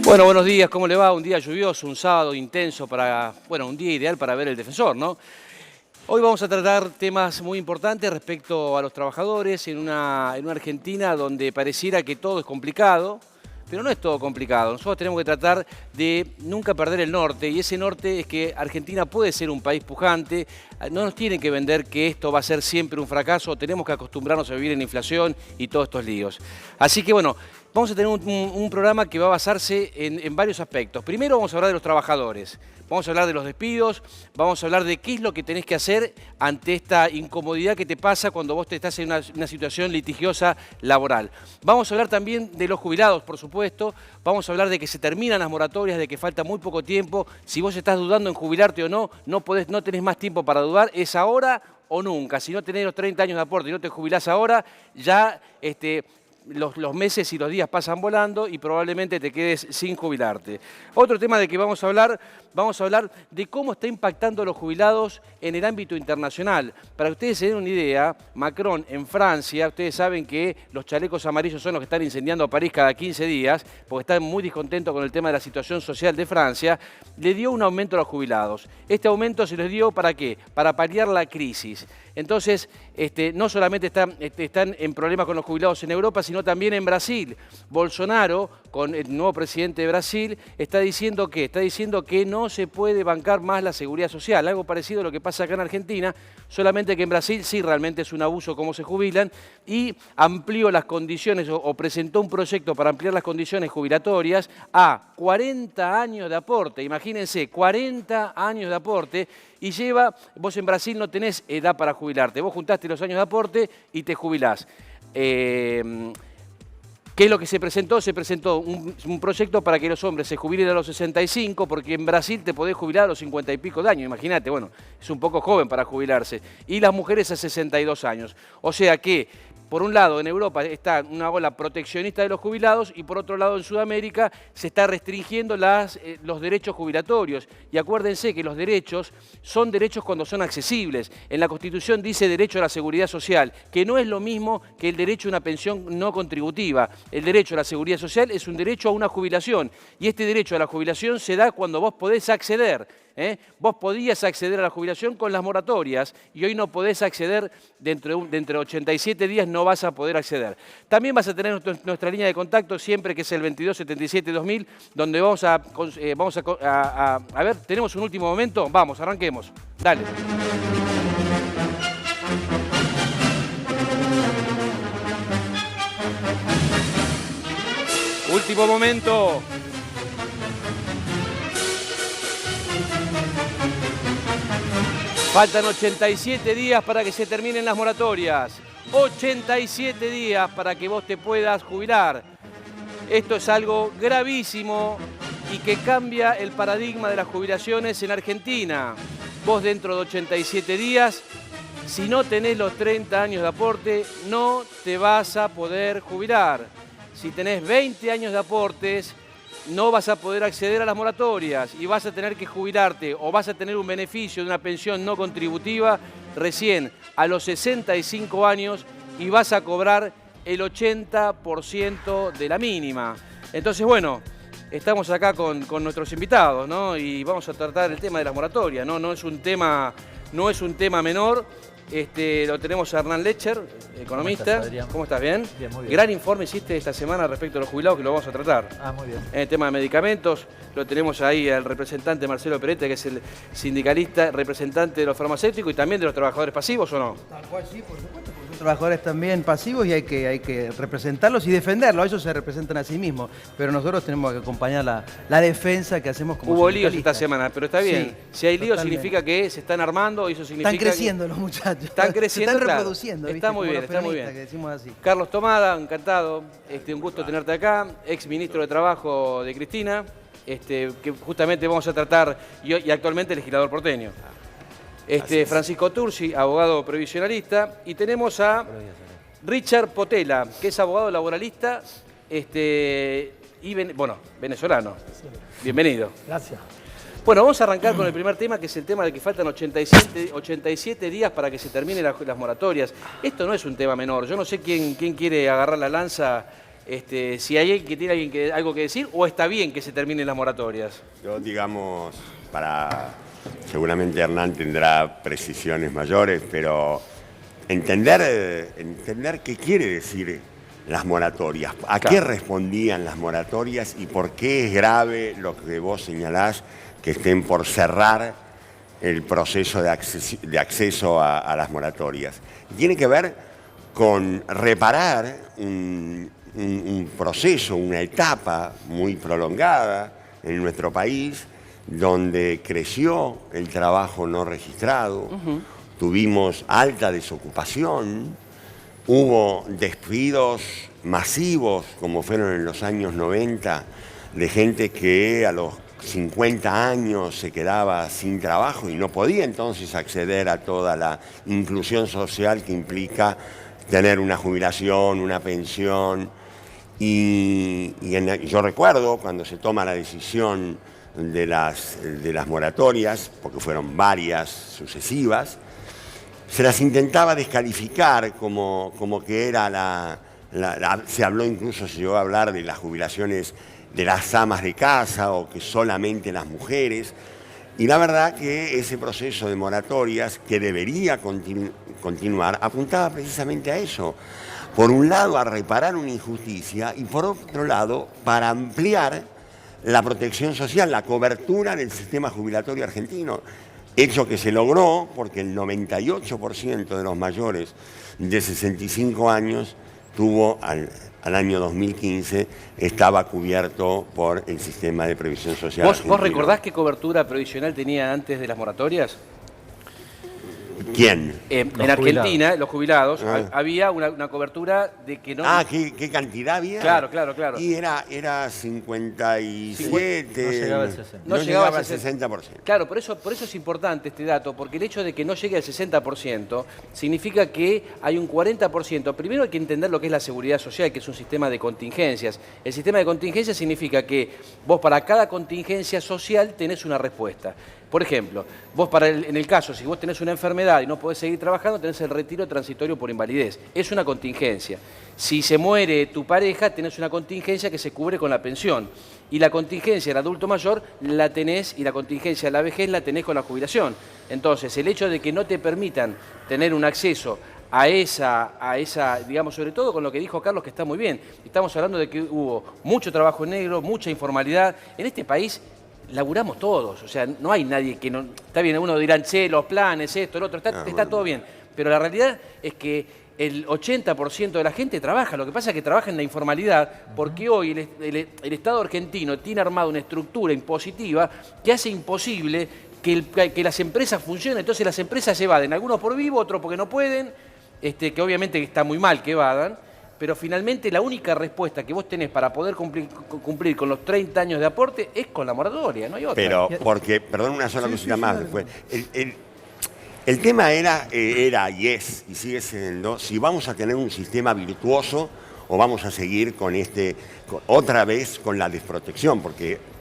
Bueno, buenos días, ¿cómo le va? Un día lluvioso, un sábado intenso un día ideal para ver El Defensor, ¿no? Hoy vamos a tratar temas muy importantes respecto a los trabajadores en una Argentina donde pareciera que todo es complicado, pero no es todo complicado. Nosotros tenemos que tratar de nunca perder el norte, y ese norte es que Argentina puede ser un país pujante. No nos tienen que vender que esto va a ser siempre un fracaso, tenemos que acostumbrarnos a vivir en inflación y todos estos líos. Así que bueno, vamos a tener un programa que va a basarse en varios aspectos. Primero vamos a hablar de los trabajadores, vamos a hablar de los despidos, vamos a hablar de qué es lo que tenés que hacer ante esta incomodidad que te pasa cuando vos te estás en una situación litigiosa laboral. Vamos a hablar también de los jubilados, por supuesto, vamos a hablar de que se terminan las moratorias, de que falta muy poco tiempo. Si vos estás dudando en jubilarte o no, no tenés más tiempo para dudar, es ahora o nunca. Si no tenés los 30 años de aporte y no te jubilás ahora, ya los meses y los días pasan volando y probablemente te quedes sin jubilarte. Otro tema de que vamos a hablar de cómo está impactando los jubilados en el ámbito internacional. Para que ustedes se den una idea, Macron en Francia, ustedes saben que los chalecos amarillos son los que están incendiando París cada 15 días, porque están muy descontentos con el tema de la situación social de Francia, le dio un aumento a los jubilados. Este aumento se les dio ¿para qué? Para paliar la crisis. Entonces, no solamente están en problemas con los jubilados en Europa, sino también en Brasil. Bolsonaro, con el nuevo presidente de Brasil, está diciendo que no se puede bancar más la seguridad social. Algo parecido a lo que pasa acá en Argentina, solamente que en Brasil sí realmente es un abuso cómo se jubilan, y amplió las condiciones o presentó un proyecto para ampliar las condiciones jubilatorias a 40 años de aporte. Imagínense, 40 años de aporte. Y vos en Brasil no tenés edad para jubilarte, vos juntaste los años de aporte y te jubilás. ¿Qué es lo que se presentó? Se presentó un proyecto para que los hombres se jubilen a los 65, porque en Brasil te podés jubilar a los 50 y pico de años, imagínate, bueno, es un poco joven para jubilarse. Y las mujeres a 62 años. O sea que, por un lado, en Europa está una ola proteccionista de los jubilados y por otro lado, en Sudamérica, se está restringiendo los derechos jubilatorios. Y acuérdense que los derechos son derechos cuando son accesibles. En la Constitución dice derecho a la seguridad social, que no es lo mismo que el derecho a una pensión no contributiva. El derecho a la seguridad social es un derecho a una jubilación. Y este derecho a la jubilación se da cuando vos podés acceder. Vos podías acceder a la jubilación con las moratorias y hoy no podés acceder, dentro de 87 días no vas a poder acceder. También vas a tener nuestra línea de contacto siempre, que es el 2277-2000, donde vamos a ver, ¿tenemos un último momento? Vamos, arranquemos. Dale. Último momento. Faltan 87 días para que se terminen las moratorias. 87 días para que vos te puedas jubilar. Esto es algo gravísimo y que cambia el paradigma de las jubilaciones en Argentina. Vos dentro de 87 días, si no tenés los 30 años de aporte, no te vas a poder jubilar. Si tenés 20 años de aportes, no vas a poder acceder a las moratorias y vas a tener que jubilarte o vas a tener un beneficio de una pensión no contributiva recién a los 65 años y vas a cobrar el 80% de la mínima. Entonces, bueno, estamos acá con nuestros invitados, ¿no? Y vamos a tratar el tema de las moratorias, ¿no? No es un tema menor. Lo tenemos a Hernán Lecher, economista. ¿Cómo estás, Bien? Bien, muy bien. Gran informe hiciste esta semana respecto a los jubilados, que lo vamos a tratar. Muy bien. En el tema de medicamentos, lo tenemos ahí al representante Marcelo Perete, que es el sindicalista, representante de los farmacéuticos y también de los trabajadores pasivos, ¿o no? Tal cual, sí, por supuesto, porque son trabajadores también pasivos y hay que representarlos y defenderlos. Ellos se representan a sí mismos, pero nosotros tenemos que acompañar la defensa que hacemos como Hubo líos sindicalistas. esta semana, pero está bien. Sí, si hay líos totalmente. significa que se están armando y eso significa Están creciendo los muchachos. Están creciendo, se están claro. reproduciendo. Está muy bien, los está muy peronistas, bien. que decimos así. Carlos Tomada, encantado, un gusto tenerte acá, ex ministro de Trabajo de Cristina, que justamente vamos a tratar, y actualmente legislador porteño. Francisco Tursi, abogado previsionalista, y tenemos a Richard Potela, que es abogado laboralista venezolano. Bienvenido. Gracias. Bueno, vamos a arrancar con el primer tema, que es el tema de que faltan 87 días para que se terminen las moratorias. Esto no es un tema menor. Yo no sé quién quiere agarrar la lanza Si hay alguien que tiene algo que decir, o está bien que se terminen las moratorias. Yo, digamos, seguramente Hernán tendrá precisiones mayores, pero entender qué quiere decir las moratorias, a qué respondían las moratorias y por qué es grave lo que vos señalás, que estén por cerrar el proceso de acceso a las moratorias. Tiene que ver con reparar un proceso, una etapa muy prolongada en nuestro país, donde creció el trabajo no registrado, tuvimos alta desocupación, hubo despidos masivos, como fueron en los años 90, de gente que a los 50 años se quedaba sin trabajo y no podía entonces acceder a toda la inclusión social que implica tener una jubilación, una pensión. Yo recuerdo cuando se toma la decisión de las moratorias, porque fueron varias sucesivas, se las intentaba descalificar como que era se habló incluso, se llegó a hablar de las jubilaciones de las amas de casa o que solamente las mujeres. Y la verdad que ese proceso de moratorias que debería continuar apuntaba precisamente a eso. Por un lado, a reparar una injusticia y por otro lado, para ampliar la protección social, la cobertura del sistema jubilatorio argentino. Hecho que se logró porque el 98% de los mayores de 65 años al año 2015 estaba cubierto por el sistema de previsión social argentino. ¿Vos recordás qué cobertura previsional tenía antes de las moratorias? ¿Quién? En Argentina, los jubilados, había una cobertura de que no... ¿qué cantidad había? Claro. Y era 57... No llegaba al 60%. No llegaba al 60%. Claro, por eso es importante este dato, porque el hecho de que no llegue al 60% significa que hay un 40%. Primero hay que entender lo que es la seguridad social, que es un sistema de contingencias. El sistema de contingencias significa que vos para cada contingencia social tenés una respuesta. Por ejemplo, vos en el caso, si vos tenés una enfermedad y no podés seguir trabajando, tenés el retiro transitorio por invalidez. Es una contingencia. Si se muere tu pareja, tenés una contingencia que se cubre con la pensión. Y la contingencia del adulto mayor la tenés, y la contingencia de la vejez la tenés con la jubilación. Entonces, el hecho de que no te permitan tener un acceso a esa, digamos, sobre todo con lo que dijo Carlos, que está muy bien. Estamos hablando de que hubo mucho trabajo en negro, mucha informalidad. En este país laburamos todos, o sea, no hay nadie que no... Está bien, uno dirán, che, los planes, esto, el otro, está todo bien. Pero la realidad es que el 80% de la gente trabaja. Lo que pasa es que trabaja en la informalidad porque hoy el Estado argentino tiene armado una estructura impositiva que hace imposible que las empresas funcionen. Entonces las empresas evaden, algunos por vivo, otros porque no pueden, que obviamente está muy mal que evadan. Pero finalmente la única respuesta que vos tenés para poder cumplir con los 30 años de aporte es con la moratoria, no hay otra. Pero porque, perdón, una sola cosita más después. El tema era y es, y sigue siendo, si vamos a tener un sistema virtuoso o vamos a seguir otra vez con la desprotección, porque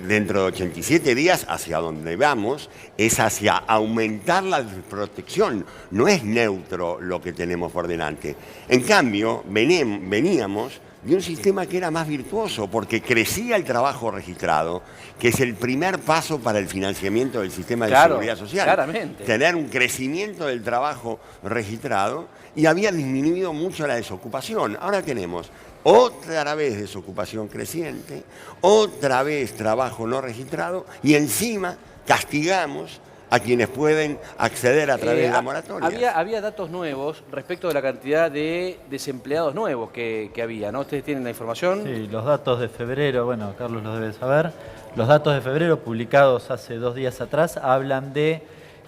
dentro de 87 días, hacia donde vamos, es hacia aumentar la desprotección. No es neutro lo que tenemos por delante. En cambio, veníamos de un sistema que era más virtuoso, porque crecía el trabajo registrado, que es el primer paso para el financiamiento del sistema de seguridad social. Claramente. Tener un crecimiento del trabajo registrado, y había disminuido mucho la desocupación. Ahora tenemos otra vez desocupación creciente, otra vez trabajo no registrado, y encima castigamos a quienes pueden acceder a través de la moratoria. Había datos nuevos respecto de la cantidad de desempleados nuevos que había, ¿no? ¿Ustedes tienen la información? Sí, los datos de febrero, bueno, Carlos los debe saber. Los datos de febrero publicados hace 2 días atrás hablan de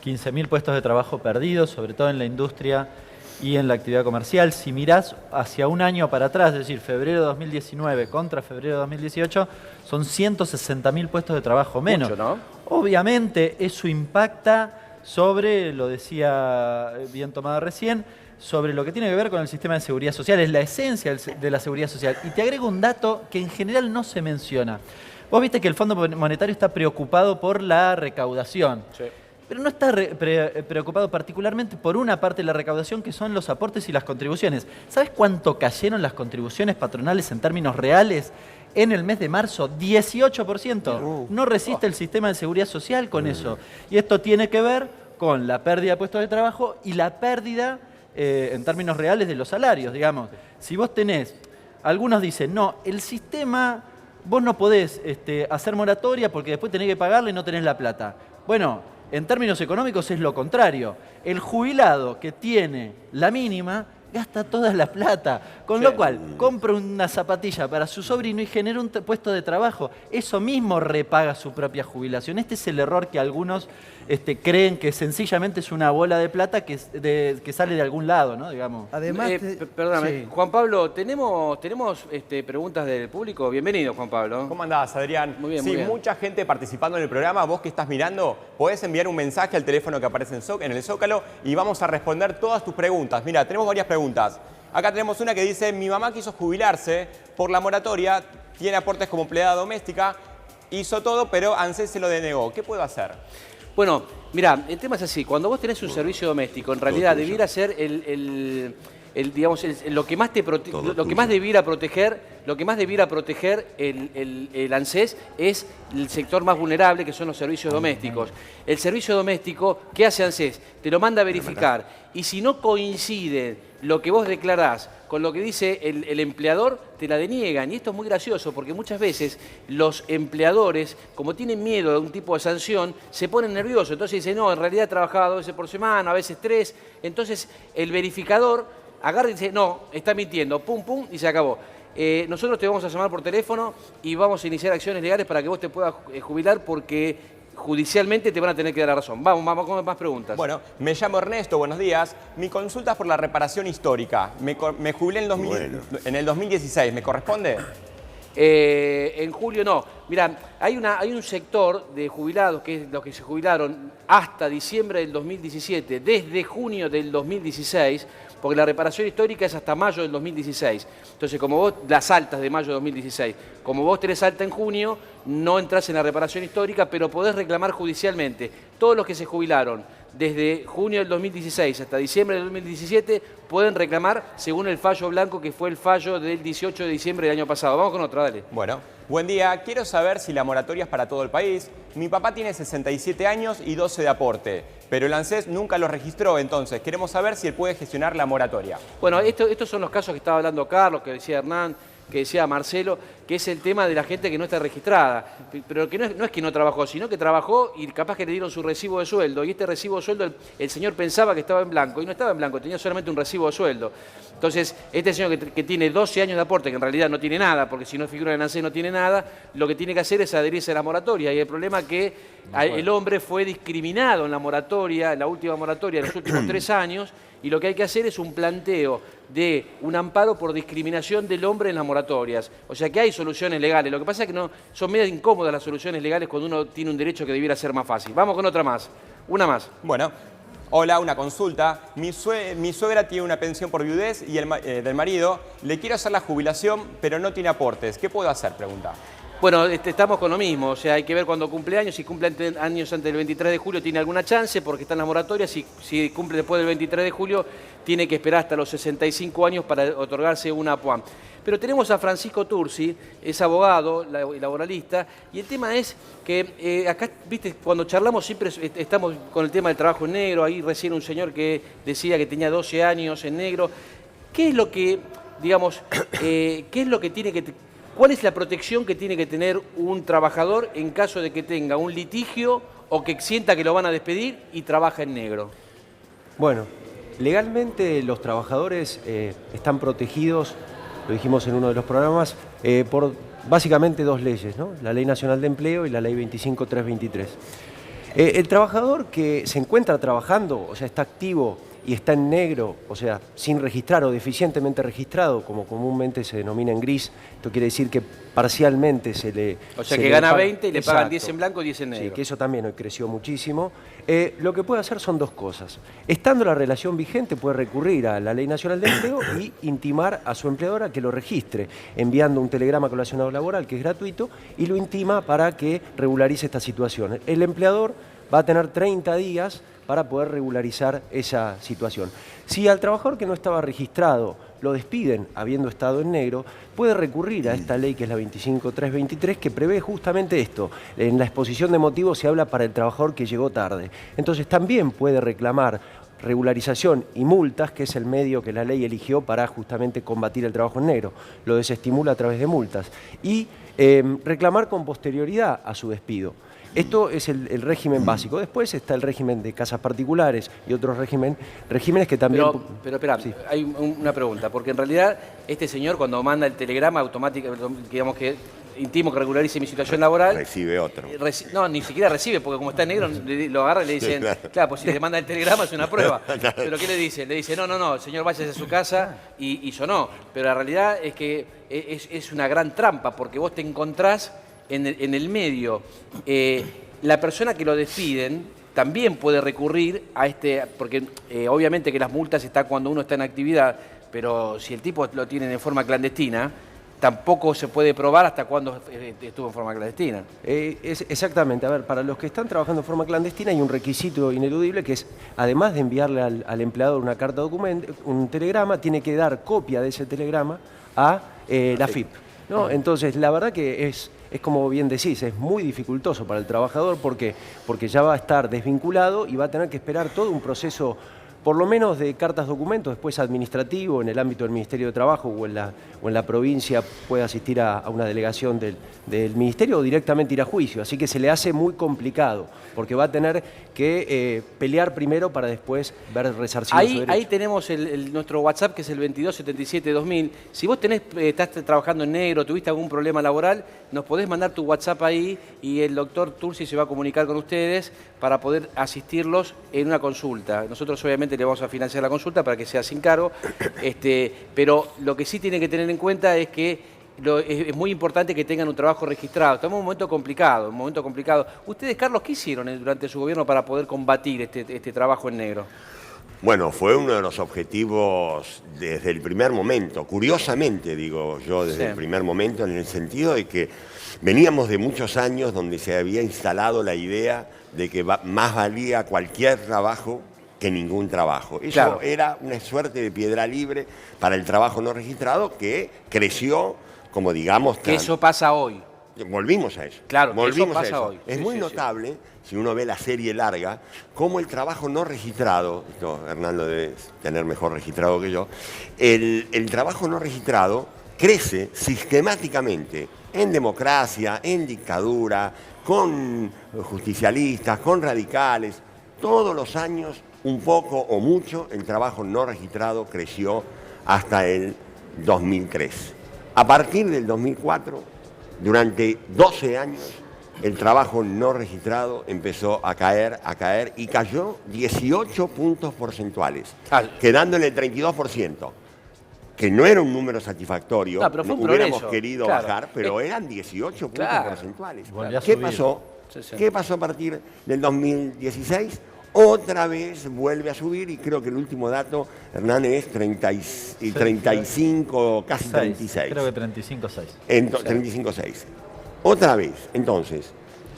15.000 puestos de trabajo perdidos, sobre todo en la industria y en la actividad comercial. Si mirás hacia un año para atrás, es decir, febrero de 2019 contra febrero de 2018, son 160.000 puestos de trabajo menos. Mucho, ¿no? Obviamente eso impacta sobre, lo decía bien tomada recién, sobre lo que tiene que ver con el sistema de seguridad social, es la esencia de la seguridad social. Y te agrego un dato que en general no se menciona. Vos viste que el Fondo Monetario está preocupado por la recaudación. Sí. pero no está preocupado particularmente por una parte de la recaudación, que son los aportes y las contribuciones. ¿Sabes cuánto cayeron las contribuciones patronales en términos reales en el mes de marzo? 18%. No resiste el sistema de seguridad social con eso. Y esto tiene que ver con la pérdida de puestos de trabajo y la pérdida, en términos reales, de los salarios, digamos. Si vos tenés, algunos dicen, no, el sistema, vos no podés hacer moratoria porque después tenés que pagarle y no tenés la plata. Bueno, en términos económicos es lo contrario. El jubilado que tiene la mínima gasta toda la plata, con lo cual compra una zapatilla para su sobrino y genera un puesto de trabajo. Eso mismo repaga su propia jubilación. Este es el error que algunos creen que sencillamente es una bola de plata que sale de algún lado, ¿no? Digamos. Además, perdóname, sí. Juan Pablo, ¿tenemos preguntas del público? Bienvenido, Juan Pablo. ¿Cómo andás, Adrián? Muy bien, sí, muy bien. Mucha gente participando en el programa. Vos que estás mirando, podés enviar un mensaje al teléfono que aparece en el Zócalo y vamos a responder todas tus preguntas. Mira, tenemos varias preguntas. Acá tenemos una que dice, mi mamá quiso jubilarse por la moratoria, tiene aportes como empleada doméstica, hizo todo, pero ANSES se lo denegó. ¿Qué puedo hacer? Bueno, mira, el tema es así. Cuando vos tenés un servicio doméstico, en realidad debiera ser lo que más debiera proteger el ANSES es el sector más vulnerable, que son los servicios domésticos. El servicio doméstico, ¿qué hace ANSES? Te lo manda a verificar. Y si no coincide lo que vos declarás con lo que dice el empleador, te la deniegan. Y esto es muy gracioso porque muchas veces los empleadores, como tienen miedo de un tipo de sanción, se ponen nerviosos. Entonces dicen, no, en realidad trabajaba 2 veces por semana, a veces 3. Entonces el verificador agarra y dice, no, está mintiendo, pum, pum, y se acabó. Nosotros te vamos a llamar por teléfono y vamos a iniciar acciones legales para que vos te puedas jubilar porque judicialmente te van a tener que dar la razón. Vamos con más preguntas. Bueno, me llamo Ernesto, buenos días. Mi consulta es por la reparación histórica. Me jubilé en el 2016, ¿me corresponde? En julio no. Mirá, hay un sector de jubilados, que es los que se jubilaron hasta diciembre del 2017, desde junio del 2016, porque la reparación histórica es hasta mayo del 2016. Entonces, como vos, las altas de mayo de 2016, como vos tenés alta en junio, no entrás en la reparación histórica, pero podés reclamar judicialmente. Todos los que se jubilaron desde junio del 2016 hasta diciembre del 2017 pueden reclamar según el fallo blanco, que fue el fallo del 18 de diciembre del año pasado. Vamos con otra, dale. Bueno, buen día. Quiero saber si la moratoria es para todo el país. Mi papá tiene 67 años y 12 de aporte, pero el ANSES nunca lo registró, entonces queremos saber si él puede gestionar la moratoria. Bueno, estos son los casos que estaba hablando Carlos, que decía Hernán, que decía Marcelo, que es el tema de la gente que no está registrada, pero que no es que no trabajó, sino que trabajó y capaz que le dieron su recibo de sueldo, y este recibo de sueldo el señor pensaba que estaba en blanco, y no estaba en blanco, tenía solamente un recibo de sueldo. Entonces, este señor que tiene 12 años de aporte, que en realidad no tiene nada, porque si no figura en ANSES no tiene nada, lo que tiene que hacer es adherirse a la moratoria, y el problema es que el hombre fue discriminado en la moratoria, en la última moratoria de los últimos 3 años, y lo que hay que hacer es un planteo de un amparo por discriminación del hombre en las moratorias. O sea que hay soluciones legales. Lo que pasa es que no, son medio incómodas las soluciones legales cuando uno tiene un derecho que debiera ser más fácil. Vamos con otra más. Una más. Bueno, hola, una consulta. Mi suegra tiene una pensión por viudez y del marido. Le quiero hacer la jubilación, pero no tiene aportes. ¿Qué puedo hacer? Pregunta. Bueno, estamos con lo mismo, o sea, hay que ver cuando cumple años, si cumple años antes del 23 de julio tiene alguna chance porque está en las moratorias, si cumple después del 23 de julio tiene que esperar hasta los 65 años para otorgarse una APUAM. Pero tenemos a Francisco Tursi, es abogado, laboralista, y el tema es que acá, viste, cuando charlamos siempre estamos con el tema del trabajo en negro, ahí recién un señor que decía que tenía 12 años en negro. ¿Qué es lo que, digamos, ¿cuál es la protección que tiene que tener un trabajador en caso de que tenga un litigio o que sienta que lo van a despedir y trabaja en negro? Bueno, legalmente los trabajadores están protegidos, lo dijimos en uno de los programas, por básicamente 2 leyes, ¿no? La Ley Nacional de Empleo y la Ley 25323. El trabajador que se encuentra trabajando, o sea, está activo y está en negro, o sea, sin registrar o deficientemente registrado, como comúnmente se denomina en gris, esto quiere decir que parcialmente se le... O sea, que gana 20 y le pagan 10 en blanco y 10 en negro. Sí, que eso también hoy creció muchísimo. Lo que puede hacer son 2 cosas. Estando la relación vigente, puede recurrir a la Ley Nacional de Empleo y intimar a su empleadora que lo registre, enviando un telegrama con relacionado laboral, que es gratuito, y lo intima para que regularice esta situación. El empleador va a tener 30 días para poder regularizar esa situación. Si al trabajador que no estaba registrado lo despiden habiendo estado en negro, puede recurrir a esta ley que es la 25323, que prevé justamente esto. En la exposición de motivos se habla para el trabajador que llegó tarde. Entonces también puede reclamar regularización y multas, que es el medio que la ley eligió para justamente combatir el trabajo en negro. Lo desestimula a través de multas. Y reclamar con posterioridad a su despido. Esto es el régimen básico. Después está el régimen de casas particulares y otros regímenes que también... Pero espera, sí. Hay una pregunta, porque en realidad este señor cuando manda el telegrama automático, digamos que intimo que regularice mi situación laboral... Recibe otro. No, ni siquiera recibe, porque como está en negro, lo agarra y le dicen, Sí, claro, pues si le manda el telegrama es una prueba. Pero ¿qué le dicen? Le dice, no, señor, váyase a su casa y sonó. Pero la realidad es que es una gran trampa, porque vos te encontrás en el medio. La persona que lo despiden también puede recurrir a porque obviamente que las multas están cuando uno está en actividad, pero si el tipo lo tiene en forma clandestina, tampoco se puede probar hasta cuándo estuvo en forma clandestina. Exactamente. A ver, para los que están trabajando en forma clandestina hay un requisito ineludible que es, además de enviarle al empleador una carta documento, un telegrama, tiene que dar copia de ese telegrama a la FIP, ¿no? Entonces, la verdad que es como bien decís, es muy dificultoso para el trabajador porque ya va a estar desvinculado y va a tener que esperar todo un proceso, por lo menos de cartas documentos, después administrativo, en el ámbito del Ministerio de Trabajo o en la provincia puede asistir a una delegación del Ministerio o directamente ir a juicio. Así que se le hace muy complicado, porque va a tener que pelear primero para después ver resarcido su derecho. Ahí tenemos nuestro WhatsApp, que es el 2277-2000. Si vos estás trabajando en negro, tuviste algún problema laboral, nos podés mandar tu WhatsApp ahí y el doctor Tursi se va a comunicar con ustedes para poder asistirlos en una consulta. Nosotros obviamente le vamos a financiar la consulta para que sea sin cargo, pero lo que sí tienen que tener en cuenta es que es muy importante que tengan un trabajo registrado. Estamos en un momento complicado, Ustedes, Carlos, ¿qué hicieron durante su gobierno para poder combatir este trabajo en negro? Bueno, fue uno de los objetivos desde el primer momento, curiosamente digo yo, desde el primer momento, en el sentido de que veníamos de muchos años donde se había instalado la idea de que más valía cualquier trabajo que ningún trabajo. Eso era una suerte de piedra libre para el trabajo no registrado que creció, como digamos... Que eso pasa hoy. Volvimos a eso. Claro, volvimos eso pasa a eso. hoy. Es muy notable, si uno ve la serie larga, cómo el trabajo no registrado, esto Hernando debe tener mejor registrado que yo, el trabajo no registrado crece sistemáticamente en democracia, en dictadura, con justicialistas, con radicales. Todos los años, un poco o mucho, el trabajo no registrado creció hasta el 2003. A partir del 2004, durante 12 años, el trabajo no registrado empezó a caer y cayó 18 puntos porcentuales, quedando en el 32%, que no era un número satisfactorio, no, pero fue un hubiéramos progreso, querido bajar, pero eran 18 puntos porcentuales. ¿Qué pasó? ¿Qué pasó a partir del 2016? Otra vez vuelve a subir y creo que el último dato, Hernán, es 35, casi 36. Creo que 35,6. 35,6. Otra vez, entonces,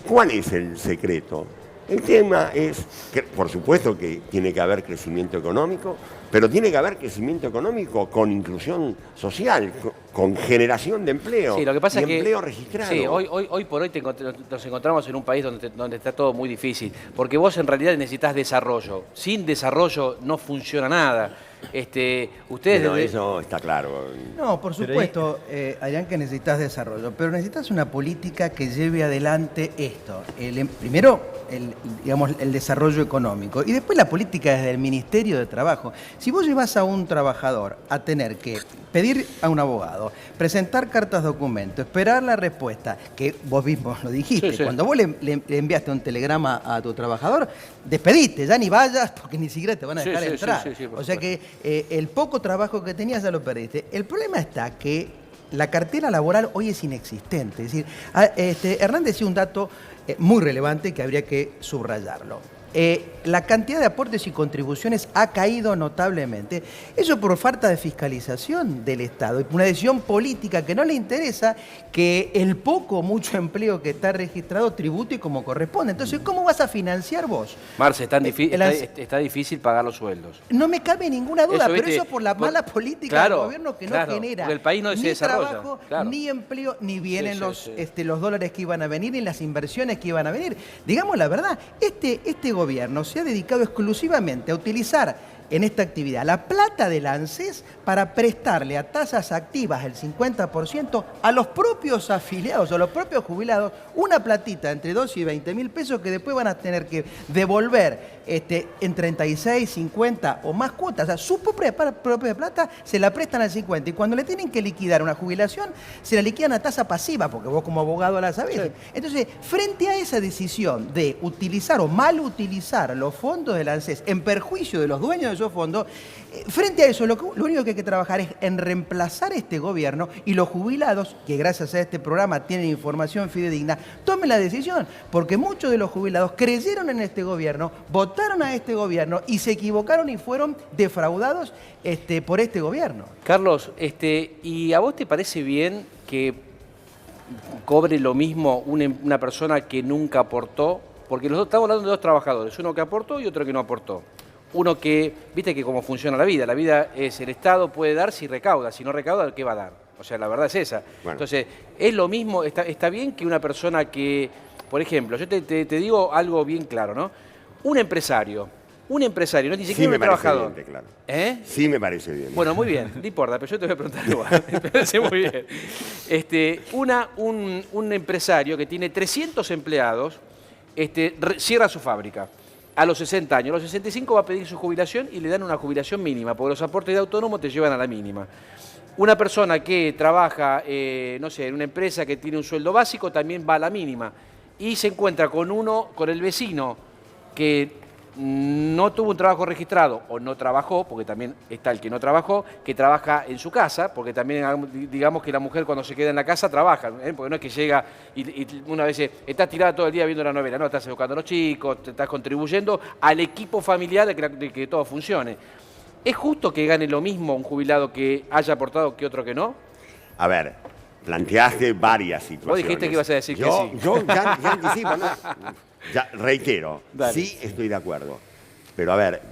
¿cuál es el secreto? El tema es que, por supuesto que tiene que haber crecimiento económico, pero tiene que haber crecimiento económico con inclusión social, con generación de empleo, sí, lo que pasa es que empleo registrado. Sí, hoy por hoy nos encontramos en un país donde está todo muy difícil, porque vos en realidad necesitas desarrollo. Sin desarrollo no funciona nada. Ustedes Pero eso está claro. No, por supuesto, Adrián, que necesitas desarrollo, pero necesitas una política que lleve adelante esto. Primero, el desarrollo económico y después la política desde el Ministerio de Trabajo. Si vos llevas a un trabajador a tener que pedir a un abogado, presentar cartas documento, esperar la respuesta, que vos mismo lo dijiste, cuando vos le enviaste un telegrama a tu trabajador, despediste, ya ni vayas porque ni siquiera te van a dejar entrar. O sea que el poco trabajo que tenías ya lo perdiste. El problema está que la cartera laboral hoy es inexistente. Es decir, Hernán decía un dato muy relevante que habría que subrayarlo. la cantidad de aportes y contribuciones ha caído notablemente. Eso por falta de fiscalización del Estado y una decisión política que no le interesa que el poco o mucho empleo que está registrado tribute como corresponde. Entonces, ¿cómo vas a financiar vos? Marce, está difícil pagar los sueldos. No me cabe ninguna duda, Eso, pero ¿viste? eso por la mala política Claro, del gobierno que claro, no genera porque el país no se ni desarrolla, trabajo, claro. ni empleo, ni vienen Sí, los, sí. los dólares que iban a venir, ni las inversiones que iban a venir. Digamos la verdad, este gobierno se ha dedicado exclusivamente a utilizar en esta actividad la plata del ANSES para prestarle a tasas activas el 50% a los propios afiliados, a los propios jubilados, una platita entre 2 y 20 mil pesos que después van a tener que devolver en 36, 50 o más cuotas. O sea, su propia plata se la prestan al 50 y cuando le tienen que liquidar una jubilación, se la liquidan a tasa pasiva, porque vos como abogado la sabés. Sí. Entonces, frente a esa decisión de utilizar o mal utilizar los fondos del ANSES en perjuicio de los dueños de esos fondos, frente a eso lo único que hay que trabajar es en reemplazar este gobierno y los jubilados, que gracias a este programa tienen información fidedigna, tomen la decisión, porque muchos de los jubilados creyeron en este gobierno, votaron a este gobierno y se equivocaron y fueron defraudados por este gobierno. Carlos, ¿y a vos te parece bien que cobre lo mismo una persona que nunca aportó? Porque nosotros estamos hablando de dos trabajadores, uno que aportó y otro que no aportó. Uno que, viste que cómo funciona la vida es el Estado puede dar si recauda, si no recauda, ¿qué va a dar? O sea, la verdad es esa. Bueno. Entonces, es lo mismo, está bien que una persona que, por ejemplo, yo te digo algo bien claro, ¿no? Un empresario, no ni siquiera sí, un trabajador. Bien, claro. Sí me parece bien. Bueno, muy bien, no importa, pero yo te voy a preguntar igual. Me parece muy bien. Un empresario que tiene 300 empleados, cierra su fábrica. A los 60 años, a los 65 va a pedir su jubilación y le dan una jubilación mínima, porque los aportes de autónomo te llevan a la mínima. Una persona que trabaja, no sé, en una empresa que tiene un sueldo básico también va a la mínima. Y se encuentra con el vecino que no tuvo un trabajo registrado o no trabajó, porque también está el que no trabajó, que trabaja en su casa, porque también digamos que la mujer cuando se queda en la casa trabaja, porque no es que llega y una vez estás tirada todo el día viendo la novela, no, estás educando a los chicos, te estás contribuyendo al equipo familiar de que todo funcione. ¿Es justo que gane lo mismo un jubilado que haya aportado que otro que no? A ver, planteaste varias situaciones. Vos dijiste que ibas a decir que sí. Yo ya anticipo, ¿no? Ya, reitero, Dale. Sí estoy de acuerdo. Pero a ver,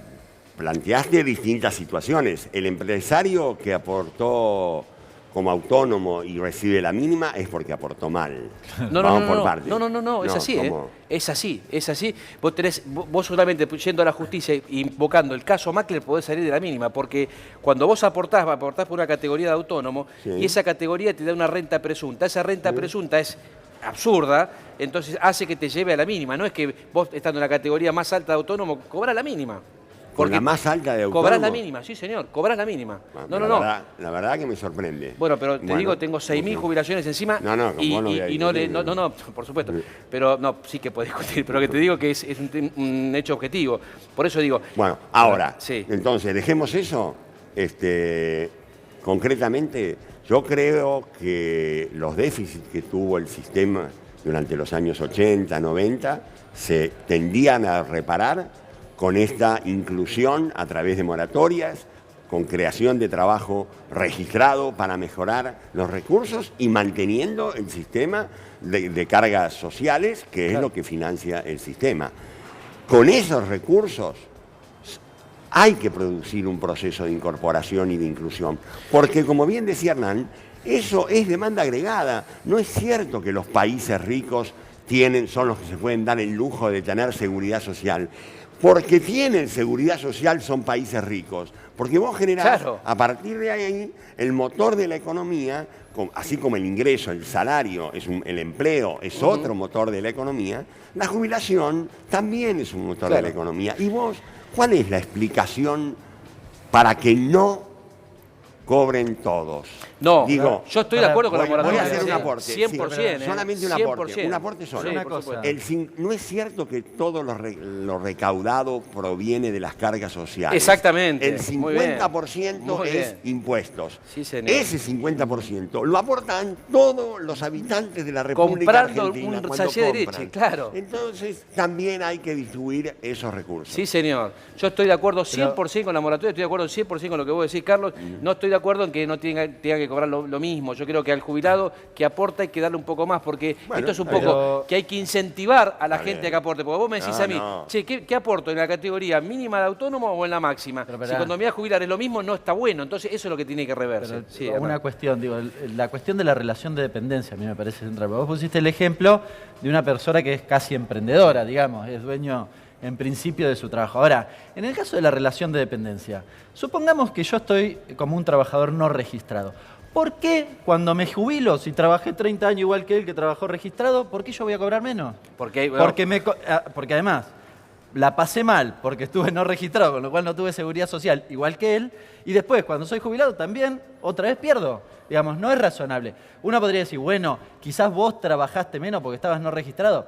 planteaste distintas situaciones. El empresario que aportó como autónomo y recibe la mínima es porque aportó mal. No, es así, es así. Vos solamente yendo a la justicia e invocando el caso Macler podés salir de la mínima, porque cuando vos aportás por una categoría de autónomo, sí, y esa categoría te da una renta presunta. Esa renta presunta es absurda, entonces hace que te lleve a la mínima. No es que vos, estando en la categoría más alta de autónomo, cobrás la mínima. ¿Con la más alta de autónomo? Cobrás la mínima, sí señor, cobrás la mínima. La verdad que me sorprende. Bueno, pero te digo, tengo 6.000 jubilaciones encima. No, por supuesto. Pero no, sí que podés discutir, pero que te digo que es un hecho objetivo. Por eso digo... Bueno, ahora, sí. Entonces, dejemos eso. Concretamente, yo creo que los déficits que tuvo el sistema durante los años 80, 90, se tendían a reparar con esta inclusión a través de moratorias, con creación de trabajo registrado para mejorar los recursos y manteniendo el sistema de cargas sociales, que es lo que financia el sistema. Con esos recursos hay que producir un proceso de incorporación y de inclusión, porque como bien decía Hernán, eso es demanda agregada. No es cierto que los países ricos son los que se pueden dar el lujo de tener seguridad social. Porque tienen seguridad social son países ricos. Porque vos generás, a partir de ahí, el motor de la economía, así como el ingreso, el salario, el empleo es otro motor de la economía, la jubilación también es un motor de la economía. Y vos, ¿cuál es la explicación para que no cobren todos. No, Digo, yo estoy de acuerdo con la voy a moratoria. hacer un sí, aporte. 100%. Sí, solamente un aporte. Un aporte solo. Sí, Una por cosa. supuesto. No es cierto que todo lo recaudado proviene de las cargas sociales. Exactamente. El Muy bien. 50% Muy es bien. impuestos. Sí, señor. Ese 50% lo aportan todos los habitantes de la República Comprando Argentina un cuando sachet de leche, compran. claro. Entonces también hay que distribuir esos recursos. Sí, señor. Yo estoy de acuerdo 100% con la moratoria, estoy de acuerdo 100% con lo que vos decís, Carlos. No estoy de acuerdo en que no tenga que cobrar lo mismo. Yo creo que al jubilado que aporta hay que darle un poco más, porque Bueno, esto es un está poco que hay que incentivar a la Está gente bien. a que aporte. Porque vos me decís a mí, No. che, ¿qué aporto? ¿En la categoría mínima de autónomo o en la máxima? Pero, Si esperá. cuando me voy a jubilar es lo mismo, no está bueno. Entonces eso es lo que tiene que reverse. Pero Sí, una Hernán. cuestión, digo, la cuestión de la relación de dependencia a mí me parece central. Vos pusiste el ejemplo de una persona que es casi emprendedora, digamos, es dueño en principio de su trabajo. Ahora, en el caso de la relación de dependencia, supongamos que yo estoy como un trabajador no registrado. ¿Por qué cuando me jubilo, si trabajé 30 años igual que él que trabajó registrado, por qué yo voy a cobrar menos? Porque, bueno, Porque además la pasé mal porque estuve no registrado, con lo cual no tuve seguridad social igual que él, y después cuando soy jubilado también otra vez pierdo. Digamos, no es razonable. Uno podría decir, bueno, quizás vos trabajaste menos porque estabas no registrado.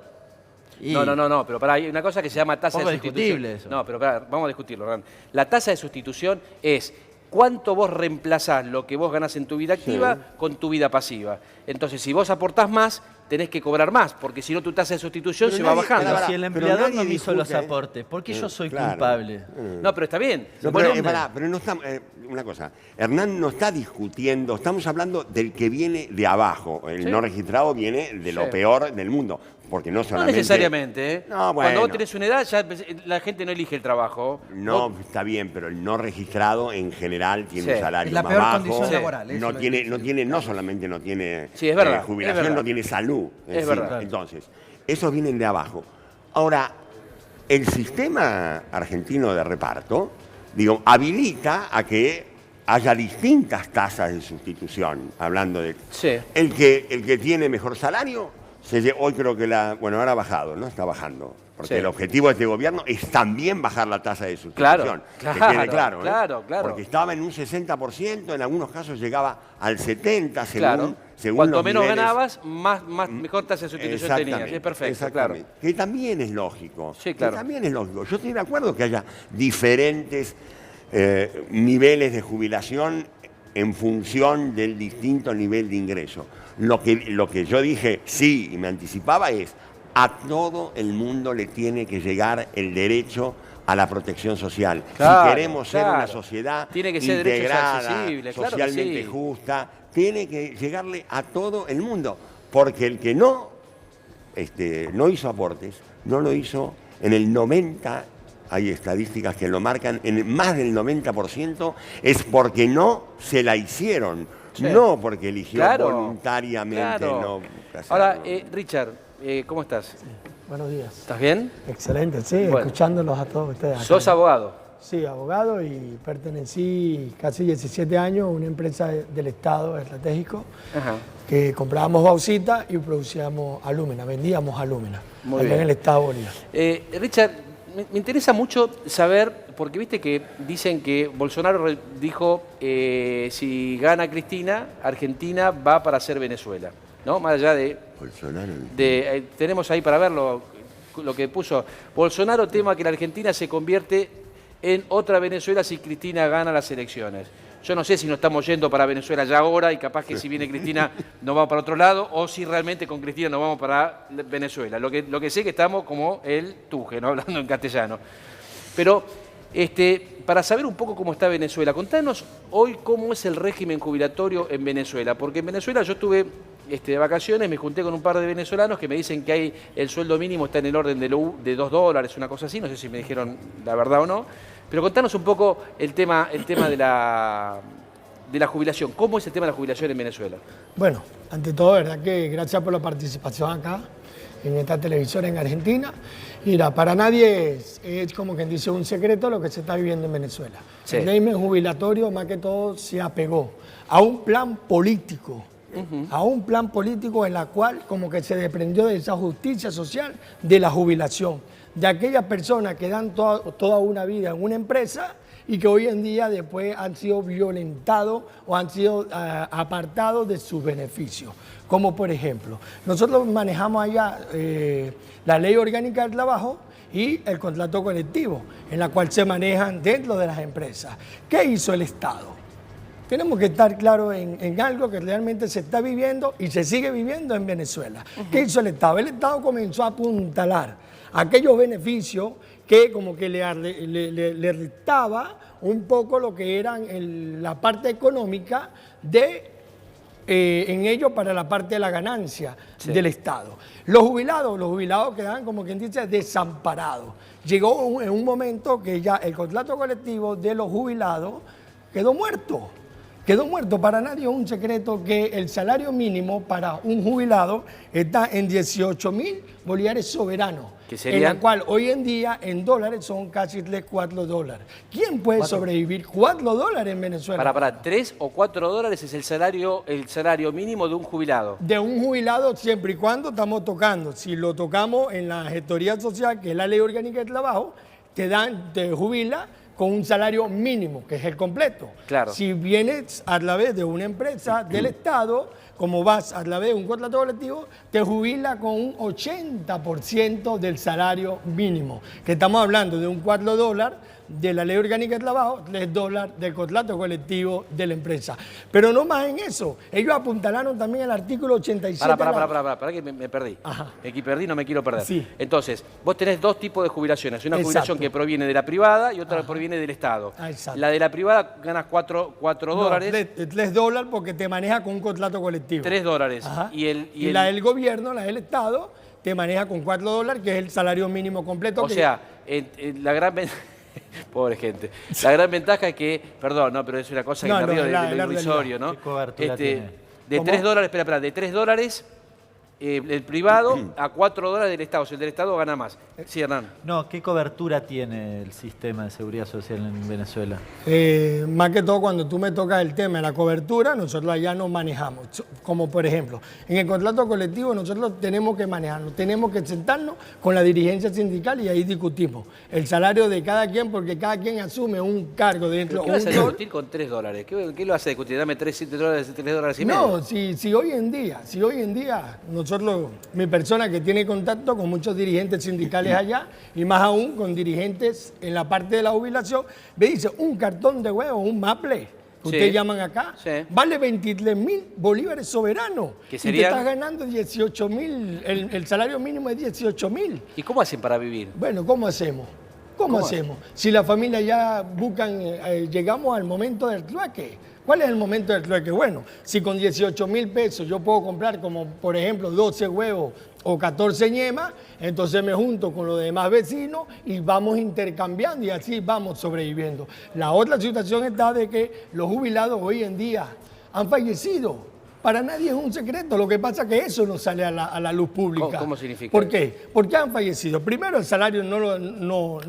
Y- No, pero pará, hay una cosa que se llama tasa de Poco sustitución. discutible eso. No, pero pará, vamos a discutirlo, Hernán. La tasa de sustitución es cuánto vos reemplazás lo que vos ganás en tu vida activa con tu vida pasiva. Entonces, si vos aportás más, tenés que cobrar más, porque si no tu tasa de sustitución Pero se va nadie- bajando. Pero Pará, si el pero empleador nadie no me hizo los discute, aportes, ¿por qué yo soy claro. culpable? No, pero está bien. No, Bueno, pero no estamos, una cosa, Hernán no está discutiendo, estamos hablando del que viene de abajo, el Sí. no registrado viene de lo Sí. peor del mundo, porque no no solamente... necesariamente, ¿eh? No, Cuando vos bueno. tenés una edad, ya la gente no elige el trabajo. No, Vos- está bien, pero el no registrado en general tiene Sí. un salario Es la más peor bajo, condición Sí. laboral. eso no lo tiene, dice. no solamente no tiene Sí, es verdad, jubilación, es verdad. no tiene salud. Es encima. verdad. Entonces, esos vienen de abajo. Ahora, el sistema argentino de reparto, digo, habilita a que haya distintas tasas de sustitución, hablando de... Sí. El que tiene mejor salario, hoy creo que ahora ha bajado, ¿no? Está bajando. Porque Sí. el objetivo de este gobierno es también bajar la tasa de Claro, sustitución. Que claro, quede claro, ¿eh? claro. Porque estaba en un 60%, en algunos casos llegaba al 70%, Claro. según Cuanto los menos niveles. ganabas, mejor tasa de sustitución tenías. Es perfecto, claro. Exactamente. Que también es lógico. Sí, claro. Que también es lógico. Yo estoy de acuerdo que haya diferentes niveles de jubilación en función del distinto nivel de ingreso. Lo que yo dije, sí, y me anticipaba es, a todo el mundo le tiene que llegar el derecho a la protección social. Claro, Si queremos ser claro. una sociedad Tiene que ser derechos integrada, accesibles, claro que socialmente sí. justa, tiene que llegarle a todo el mundo. Porque el que no hizo aportes, no lo hizo en el 90%, hay estadísticas que lo marcan, en más del 90% es porque no se la hicieron, Sí. no porque eligió Claro, voluntariamente claro. no hacerlo. Ahora, Richard, ¿cómo estás? Buenos días. ¿Estás bien? Excelente, sí, Bueno. escuchándolos a todos ustedes. acá. ¿Sos abogado? Sí, abogado y pertenecí casi 17 años a una empresa del Estado estratégico Ajá. que comprábamos bauxita y producíamos alúmina, vendíamos alúmina Muy allá bien. en el Estado Bolívar. Richard, me interesa mucho saber, porque viste que dicen que Bolsonaro dijo, si gana Cristina, Argentina va para ser Venezuela, ¿no? Más allá de Bolsonaro. tenemos ahí para verlo lo que puso. Bolsonaro tema que la Argentina se convierte en otra Venezuela si Cristina gana las elecciones. Yo no sé si nos estamos yendo para Venezuela ya ahora y capaz que si viene Cristina nos vamos para otro lado o si realmente con Cristina nos vamos para Venezuela. Lo que sé que estamos como el tuje, ¿no? Hablando en castellano. Pero para saber un poco cómo está Venezuela, contanos hoy cómo es el régimen jubilatorio en Venezuela. Porque en Venezuela yo estuve de vacaciones, me junté con un par de venezolanos que me dicen que el sueldo mínimo está en el orden de $2, una cosa así, no sé si me dijeron la verdad o no. Pero contanos un poco el tema de la jubilación. ¿Cómo es el tema de la jubilación en Venezuela? Bueno, ante todo, verdad que gracias por la participación acá en esta televisora en Argentina. Mira, para nadie es como quien dice un secreto lo que se está viviendo en Venezuela. Sí. El régimen jubilatorio más que todo se apegó a un plan político. A un plan político en la cual como que se desprendió de esa justicia social de la jubilación, de aquellas personas que dan toda una vida en una empresa y que hoy en día después han sido violentados o han sido apartados de sus beneficios. Como por ejemplo, nosotros manejamos allá la Ley Orgánica del Trabajo y el contrato colectivo, en la cual se manejan dentro de las empresas. ¿Qué hizo el Estado? Tenemos que estar claros en algo que realmente se está viviendo y se sigue viviendo en Venezuela. ¿Qué hizo el Estado? El Estado comenzó a apuntalar aquellos beneficios que como que le restaba un poco lo que eran la parte económica en ello para la parte de la ganancia del Estado. Los jubilados quedaban, como quien dice, desamparados. Llegó en un momento que ya el contrato colectivo de los jubilados quedó muerto. Quedó muerto. Para nadie es un secreto que el salario mínimo para un jubilado está en 18.000 bolívares soberanos, en la cual hoy en día en dólares son casi 3, 4 dólares. ¿Quién puede sobrevivir 4 dólares en Venezuela? Para 3 o 4 dólares es el salario mínimo de un jubilado. De un jubilado siempre y cuando estamos tocando. Si lo tocamos en la gestoría social, que es la Ley Orgánica del Trabajo, te jubila con un salario mínimo, que es el completo. Claro. Si vienes a través de una empresa del Estado, como vas a través de un contrato colectivo, te jubila con un 80% del salario mínimo, que estamos hablando de un 4 dólares de la Ley Orgánica de Trabajo, 3 dólares del contrato colectivo de la empresa. Pero no más en eso, ellos apuntalaron también el artículo 87. Para que me perdí. Ajá. Aquí perdí, no me quiero perder. Sí. Entonces, vos tenés dos tipos de jubilaciones. Una Exacto. jubilación que proviene de la privada y otra que proviene del Estado. Exacto. La de la privada ganas 4 dólares. 3 dólares porque te maneja con un contrato colectivo. 3 dólares. Ajá. Y la del gobierno, la del Estado, te maneja con 4 dólares, que es el salario mínimo completo. O sea, la gran pobre gente. La gran ventaja es que, perdón, no, pero es una cosa que me río del irrisorio, ¿no? ¿Qué cobertura tiene? De 3 dólares, de 3 dólares el privado a 4 dólares del Estado. Si el del Estado gana más. Sí, Hernán. No, ¿qué cobertura tiene el sistema de seguridad social en Venezuela? Más que todo, cuando tú me tocas el tema de la cobertura, nosotros allá nos manejamos. Como por ejemplo, en el contrato colectivo nosotros tenemos que manejarnos, tenemos que sentarnos con la dirigencia sindical y ahí discutimos el salario de cada quien, porque cada quien asume un cargo dentro. ¿Qué vas a discutir con 3 dólares? ¿Qué lo vas a discutir? Dame 3 dólares y medio. No, si hoy en día nosotros, mi persona que tiene contacto con muchos dirigentes sindicales allá, y más aún con dirigentes en la parte de la jubilación, me dice, un cartón de huevo, un maple, que ustedes llaman acá, vale 23.000 bolívares soberanos. ¿Qué y serían? te estás ganando 18.000, el salario mínimo es 18.000. ¿Y cómo hacen para vivir? Bueno, ¿cómo hacemos? ¿Cómo hacemos? Si la familia ya buscan, llegamos al momento del trueque. ¿Cuál es el momento del trueque? Bueno, si con 18.000 pesos yo puedo comprar como, por ejemplo, 12 huevos o 14 ñemas, entonces me junto con los demás vecinos y vamos intercambiando y así vamos sobreviviendo. La otra situación está de que los jubilados hoy en día han fallecido. Para nadie es un secreto, lo que pasa es que eso no sale a la luz pública. ¿Cómo significa? ¿Por qué? Porque han fallecido. Primero, el salario no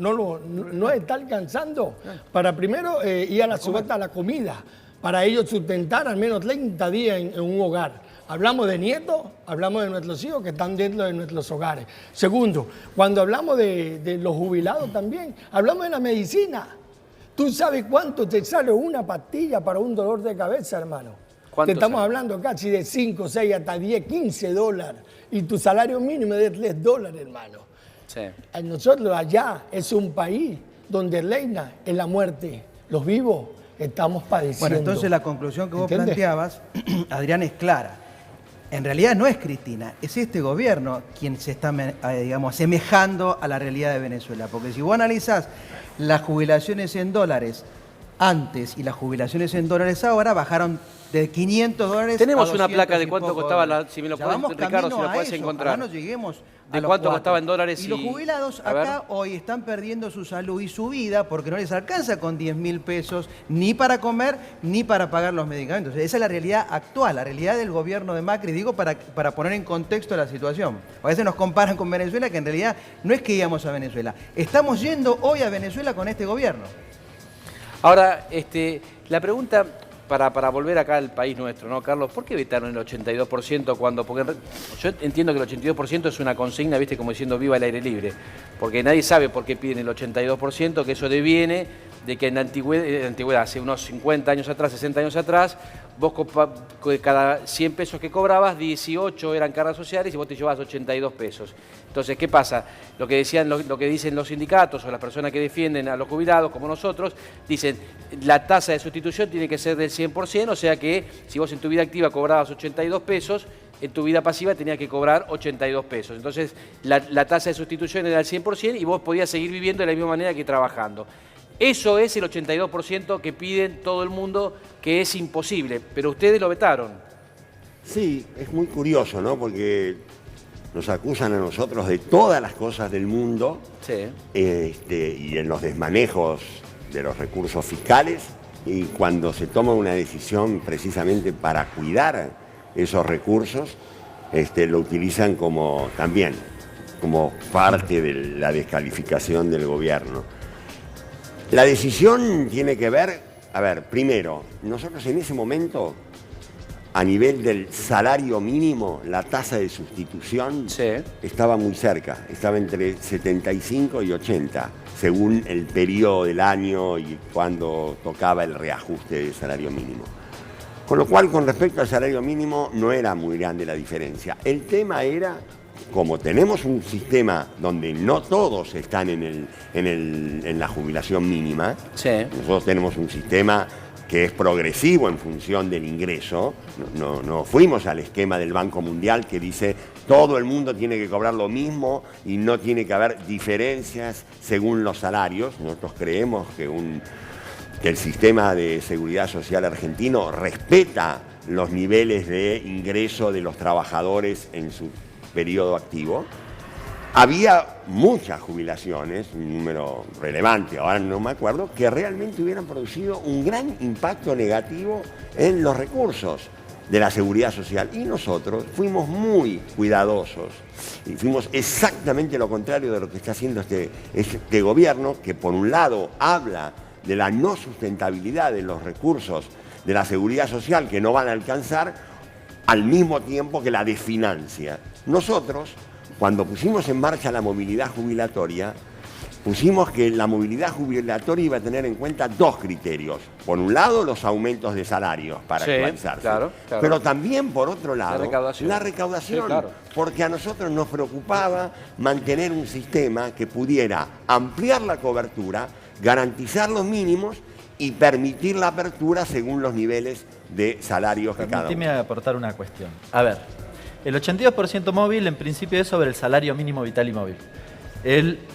está alcanzando para primero ir a la subasta a la comida, para ellos sustentar al menos 30 días en un hogar. Hablamos de nietos, hablamos de nuestros hijos que están dentro de nuestros hogares. Segundo, cuando hablamos de los jubilados también, hablamos de la medicina. ¿Tú sabes cuánto te sale una pastilla para un dolor de cabeza, hermano? Te estamos hablando casi de 5, 6, hasta 10, 15 dólares. Y tu salario mínimo es de 3 dólares, hermano. Sí. Nosotros allá es un país donde reina en la muerte. Los vivos estamos padeciendo. Bueno, entonces la conclusión que vos ¿Entiendes? planteabas, Adrián, es clara. En realidad no es Cristina, es este gobierno quien se está, digamos, asemejando a la realidad de Venezuela. Porque si vos analizás las jubilaciones en dólares antes y las jubilaciones en dólares ahora, bajaron de 500 dólares Tenemos a una 200 placa de y cuánto poco costaba, dólares. si me lo Ya puedes, vamos Ricardo, si camino lo a puedes eso, encontrar. ojalá no lleguemos a ¿De los cuánto 4. costaba en dólares? Y los jubilados A ver. acá hoy están perdiendo su salud y su vida porque no les alcanza con 10.000 pesos ni para comer ni para pagar los medicamentos. Esa es la realidad actual, la realidad del gobierno de Macri, digo, para poner en contexto la situación. A veces nos comparan con Venezuela, que en realidad no es que íbamos a Venezuela. Estamos yendo hoy a Venezuela con este gobierno. Ahora, la pregunta para volver acá al país nuestro, ¿no, Carlos? ¿Por qué vetaron el 82% cuando...? Porque yo entiendo que el 82% es una consigna, ¿viste? Como diciendo viva el aire libre. Porque nadie sabe por qué piden el 82%, que eso deviene de que en la antigüedad, hace unos 50 años atrás, 60 años atrás, vos cada 100 pesos que cobrabas, 18 eran cargas sociales y vos te llevabas 82 pesos. Entonces, ¿qué pasa? Lo que dicen los sindicatos o las personas que defienden a los jubilados, como nosotros, dicen la tasa de sustitución tiene que ser del 100%, o sea que si vos en tu vida activa cobrabas 82 pesos, en tu vida pasiva tenías que cobrar 82 pesos. Entonces, la tasa de sustitución era del 100% y vos podías seguir viviendo de la misma manera que trabajando. Eso es el 82% que piden todo el mundo, que es imposible, pero ustedes lo vetaron. Sí, es muy curioso, ¿no? Porque nos acusan a nosotros de todas las cosas del mundo, Sí. Y en los desmanejos de los recursos fiscales, y cuando se toma una decisión precisamente para cuidar esos recursos, lo utilizan también como parte de la descalificación del gobierno. La decisión tiene que ver, primero, nosotros en ese momento, a nivel del salario mínimo, la tasa de sustitución estaba muy cerca, estaba entre 75 y 80, según el periodo del año y cuando tocaba el reajuste del salario mínimo. Con lo cual, con respecto al salario mínimo, no era muy grande la diferencia. El tema era, como tenemos un sistema donde no todos están en la jubilación mínima, nosotros tenemos un sistema que es progresivo en función del ingreso, no fuimos al esquema del Banco Mundial que dice todo el mundo tiene que cobrar lo mismo y no tiene que haber diferencias según los salarios. Nosotros creemos que el sistema de seguridad social argentino respeta los niveles de ingreso de los trabajadores en su periodo activo. Había muchas jubilaciones, un número relevante, ahora no me acuerdo, que realmente hubieran producido un gran impacto negativo en los recursos de la seguridad social. Y nosotros fuimos muy cuidadosos y fuimos exactamente lo contrario de lo que está haciendo este gobierno, que por un lado habla de la no sustentabilidad de los recursos de la seguridad social que no van a alcanzar, al mismo tiempo que la desfinancia. Nosotros, cuando pusimos en marcha la movilidad jubilatoria, pusimos que la movilidad jubilatoria iba a tener en cuenta dos criterios. Por un lado, los aumentos de salarios para actualizarse. Claro. Pero también, por otro lado, la recaudación. Sí, claro. Porque a nosotros nos preocupaba mantener un sistema que pudiera ampliar la cobertura, garantizar los mínimos y permitir la apertura según los niveles de salarios que cada uno. Permíteme aportar una cuestión. A ver, el 82% móvil en principio es sobre el salario mínimo vital y móvil.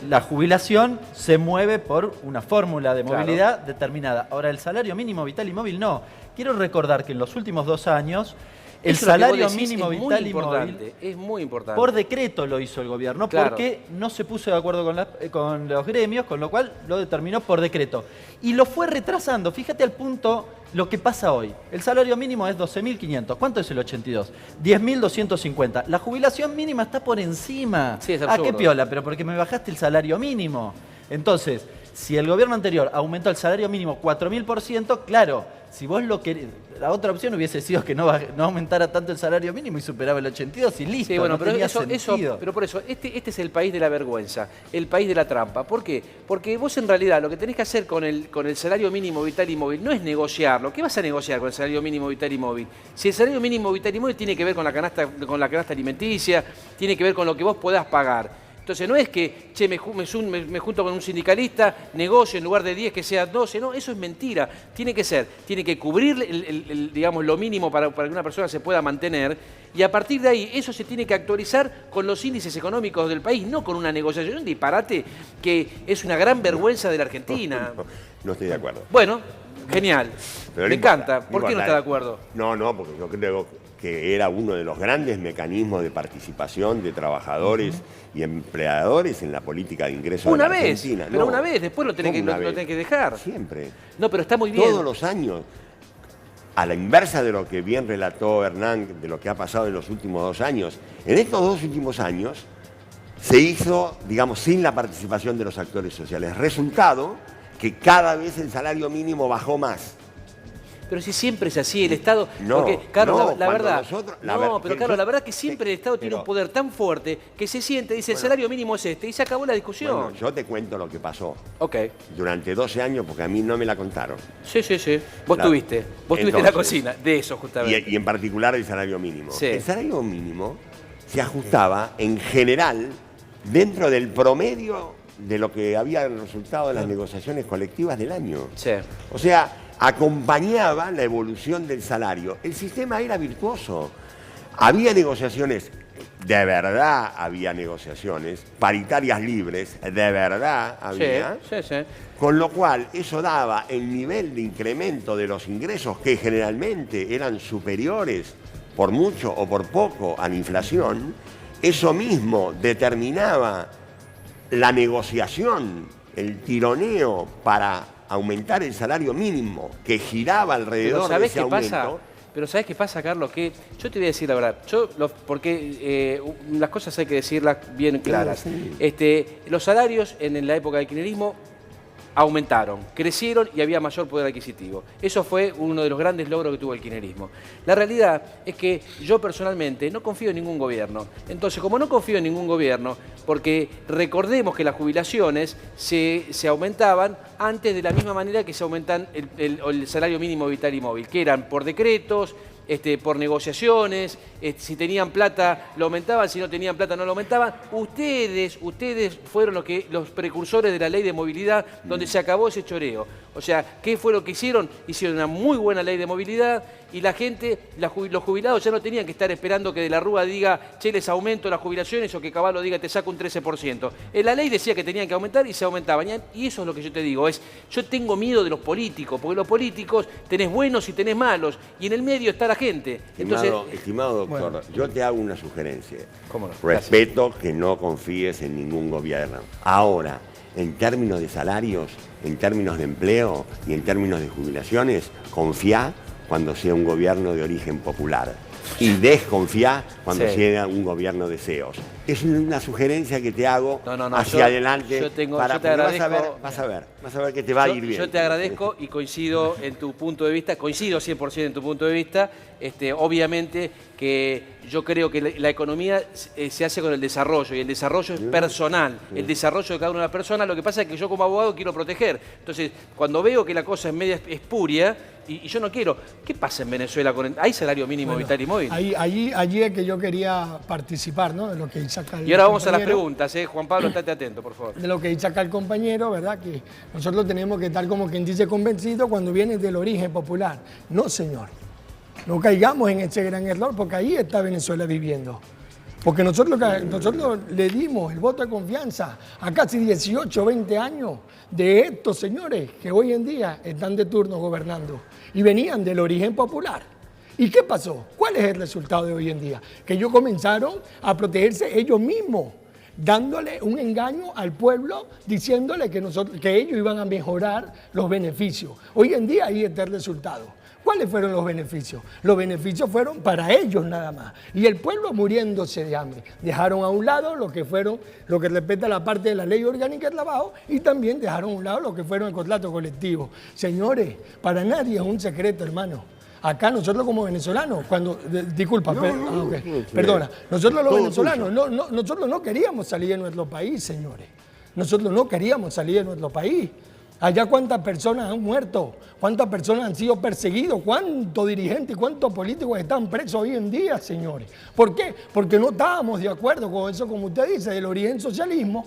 La jubilación se mueve por una fórmula de movilidad determinada. Ahora, el salario mínimo vital y móvil no. Quiero recordar que en los últimos 2 años el salario mínimo vital y móvil es muy importante. Por decreto lo hizo el gobierno, porque no se puso de acuerdo con los gremios, con lo cual lo determinó por decreto. Y lo fue retrasando. Fíjate al punto lo que pasa hoy. El salario mínimo es 12.500. ¿Cuánto es el 82? 10.250. La jubilación mínima está por encima. Sí, es absurdo. ¿Qué piola? Pero porque me bajaste el salario mínimo. Entonces, si el gobierno anterior aumentó el salario mínimo 4.000%, claro, si vos lo querés, la otra opción hubiese sido que no aumentara tanto el salario mínimo y superaba el 82 y listo. Sí, bueno, no pero tenía sentido. pero por eso, este es el país de la vergüenza, el país de la trampa. ¿Por qué? Porque vos en realidad lo que tenés que hacer con el salario mínimo vital y móvil no es negociarlo. ¿Qué vas a negociar con el salario mínimo vital y móvil? Si el salario mínimo vital y móvil tiene que ver con la canasta alimenticia, tiene que ver con lo que vos podás pagar. Entonces no es que, me junto con un sindicalista, negocio en lugar de 10 que sea 12, no, eso es mentira. Tiene que cubrir digamos, lo mínimo para que una persona se pueda mantener y a partir de ahí eso se tiene que actualizar con los índices económicos del país, no con una negociación, un disparate que es una gran vergüenza de la Argentina. No estoy de acuerdo. Bueno, genial, pero me encanta. ¿Por qué no está de acuerdo? No, porque yo creo que era uno de los grandes mecanismos de participación de trabajadores y empleadores en la política de ingreso de la Argentina. Pero una vez, después lo tenés que dejar. Siempre. No, pero está muy bien. Todos los años. A la inversa de lo que bien relató Hernán, de lo que ha pasado en los últimos 2 años. En estos 2 últimos años se hizo, digamos, sin la participación de los actores sociales. Resultado que cada vez el salario mínimo bajó más. Pero si siempre es así, el Estado... No, porque, Carlos, no, la cuando verdad... nosotros- pero Carlos, la verdad que siempre el Estado tiene un poder tan fuerte que se siente, dice, el salario mínimo es este, y se acabó la discusión. Bueno, yo te cuento lo que pasó. Ok. Durante 12 años, porque a mí no me la contaron. Sí. Vos tuviste en la Entonces, cocina, de eso justamente. Y en particular el salario mínimo. Sí. El salario mínimo se ajustaba en general dentro del promedio de lo que había resultado de las negociaciones colectivas del año. Sí. O sea, acompañaba la evolución del salario. El sistema era virtuoso. Había negociaciones, de verdad había negociaciones, paritarias libres, de verdad había. Sí. Con lo cual, eso daba el nivel de incremento de los ingresos que generalmente eran superiores por mucho o por poco a la inflación. Eso mismo determinaba la negociación, el tironeo para aumentar el salario mínimo que giraba alrededor de ese aumento. Pero ¿sabés qué pasa, Carlos? Que yo te voy a decir la verdad. Porque las cosas hay que decirlas bien claras. Sí. Los salarios en la época del kirchnerismo aumentaron, crecieron y había mayor poder adquisitivo. Eso fue uno de los grandes logros que tuvo el kirchnerismo. La realidad es que yo personalmente no confío en ningún gobierno. Entonces, como no confío en ningún gobierno, porque recordemos que las jubilaciones se aumentaban antes de la misma manera que se aumentan el salario mínimo vital y móvil, que eran por decretos, por negociaciones, si tenían plata lo aumentaban, si no tenían plata no lo aumentaban. Ustedes fueron los precursores de la ley de movilidad donde se acabó ese choreo. O sea, ¿qué fue lo que hicieron? Hicieron una muy buena ley de movilidad y la gente, los jubilados ya no tenían que estar esperando que de la Rúa diga, che, les aumento las jubilaciones o que Caballo diga, te saco un 13%. La ley decía que tenían que aumentar y se aumentaban. Y eso es lo que yo te digo, yo tengo miedo de los políticos, porque los políticos tenés buenos y tenés malos, y en el medio está la gente. Entonces, Estimado doctor, yo te hago una sugerencia. ¿Cómo no? Respeto que no confíes en ningún gobierno. Ahora, en términos de salarios, en términos de empleo y en términos de jubilaciones, confía cuando sea un gobierno de origen popular y desconfía cuando sea un gobierno de CEOs. Es una sugerencia que te hago hacia adelante. Yo te agradezco. Vas a ver que te va a ir bien. Yo te agradezco y coincido en tu punto de vista, coincido 100% en tu punto de vista. Obviamente que yo creo que la economía se hace con el desarrollo y el desarrollo es personal, el desarrollo de cada una de las personas. Lo que pasa es que yo como abogado quiero proteger. Entonces, cuando veo que la cosa es media espuria y yo no quiero, ¿qué pasa en Venezuela? ¿Hay salario mínimo vital y móvil? Allí es que yo quería participar, ¿no? De lo que dice acá el Y ahora vamos a las compañero. preguntas, Juan Pablo, estate atento, por favor. De lo que dice acá el compañero, ¿verdad? Que nosotros tenemos que estar como quien dice convencido cuando viene del origen popular. No, señor. No caigamos en ese gran error porque ahí está Venezuela viviendo. Porque nosotros le dimos el voto de confianza a casi 18, 20 años de estos señores que hoy en día están de turno gobernando y venían del origen popular. ¿Y qué pasó? ¿Cuál es el resultado de hoy en día? Que ellos comenzaron a protegerse ellos mismos, dándole un engaño al pueblo, diciéndole que ellos iban a mejorar los beneficios. Hoy en día ahí está el resultado. ¿Cuáles fueron los beneficios? Los beneficios fueron para ellos nada más. Y el pueblo muriéndose de hambre. Dejaron a un lado lo que respecta a la parte de la ley orgánica de trabajo y también dejaron a un lado lo que fueron el contrato colectivo. Señores, para nadie es un secreto, hermano. Acá nosotros como venezolanos, perdona, nosotros los venezolanos, nosotros no queríamos salir de nuestro país, señores. Nosotros no queríamos salir de nuestro país. Allá cuántas personas han muerto, cuántas personas han sido perseguidos, cuántos dirigentes y cuántos políticos están presos hoy en día, señores. ¿Por qué? Porque no estábamos de acuerdo con eso, como usted dice, del origen socialismo.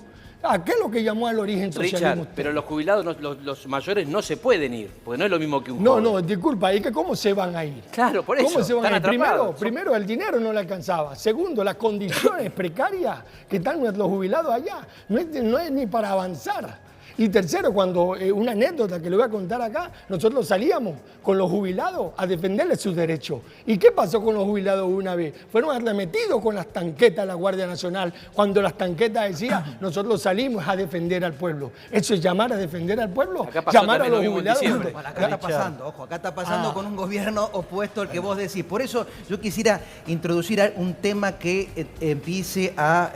¿Qué es lo que llamó al origen socialismo? Richard, pero los jubilados, los mayores no se pueden ir, porque no es lo mismo que un joven. No, disculpa, ¿y que cómo se van a ir? Claro, por eso, ¿Cómo se van a ir? atrapados. Primero, el dinero no le alcanzaba. Segundo, las condiciones precarias que están nuestros jubilados allá. No es ni para avanzar. Y tercero, una anécdota que le voy a contar acá, nosotros salíamos con los jubilados a defenderles sus derechos. ¿Y qué pasó con los jubilados una vez? Fueron arremetidos con las tanquetas de la Guardia Nacional, cuando las tanquetas decían, nosotros salimos a defender al pueblo. ¿Eso es llamar a defender al pueblo? Llamar a los jubilados. Acá está pasando, ojo, acá está pasando con un gobierno opuesto al que vos decís. Por eso yo quisiera introducir un tema que empiece a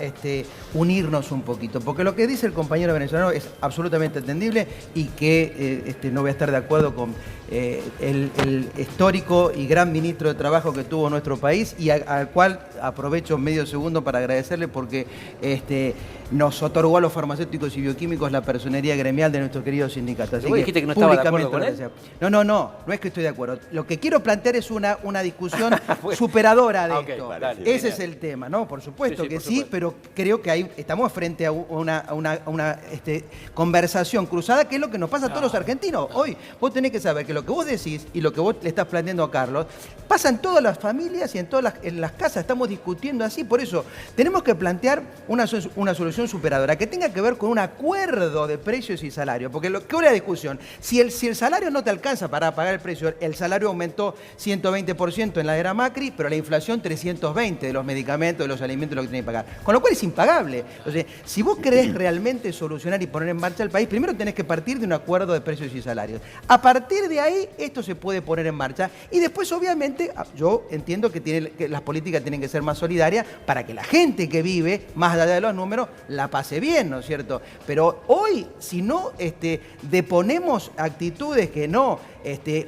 unirnos un poquito. Porque lo que dice el compañero venezolano es absolutamente absolutamente entendible y que no voy a estar de acuerdo con el histórico y gran ministro de Trabajo que tuvo nuestro país y al cual aprovecho medio segundo para agradecerle porque nos otorgó a los farmacéuticos y bioquímicos la personería gremial de nuestro querido sindicato. Así ¿Vos dijiste que no estaba de acuerdo con él? No es que estoy de acuerdo. Lo que quiero plantear es una discusión superadora de esto. Vale, Ese es el tema, ¿no? Por supuesto que sí, pero creo que estamos frente a una conversación cruzada, que es lo que nos pasa a todos los argentinos. Hoy vos tenés que saber que lo que vos decís y lo que vos le estás planteando a Carlos pasa en todas las familias y en todas las casas. Estamos discutiendo así. Por eso tenemos que plantear una solución superadora que tenga que ver con un acuerdo de precios y salarios. Porque ¿qué es la discusión? Si el salario no te alcanza para pagar el precio, el salario aumentó 120% en la era Macri, pero la inflación 320% de los medicamentos, de los alimentos, lo que tiene que pagar. Con lo cual es impagable. Entonces, si vos querés realmente solucionar y poner en marcha el país, primero tenés que partir de un acuerdo de precios y salarios. A partir de ahí, esto se puede poner en marcha. Y después, obviamente, yo entiendo que las políticas tienen que ser más solidarias para que la gente que vive, más allá de los números, la pase bien, ¿no es cierto? Pero hoy, si no deponemos actitudes que no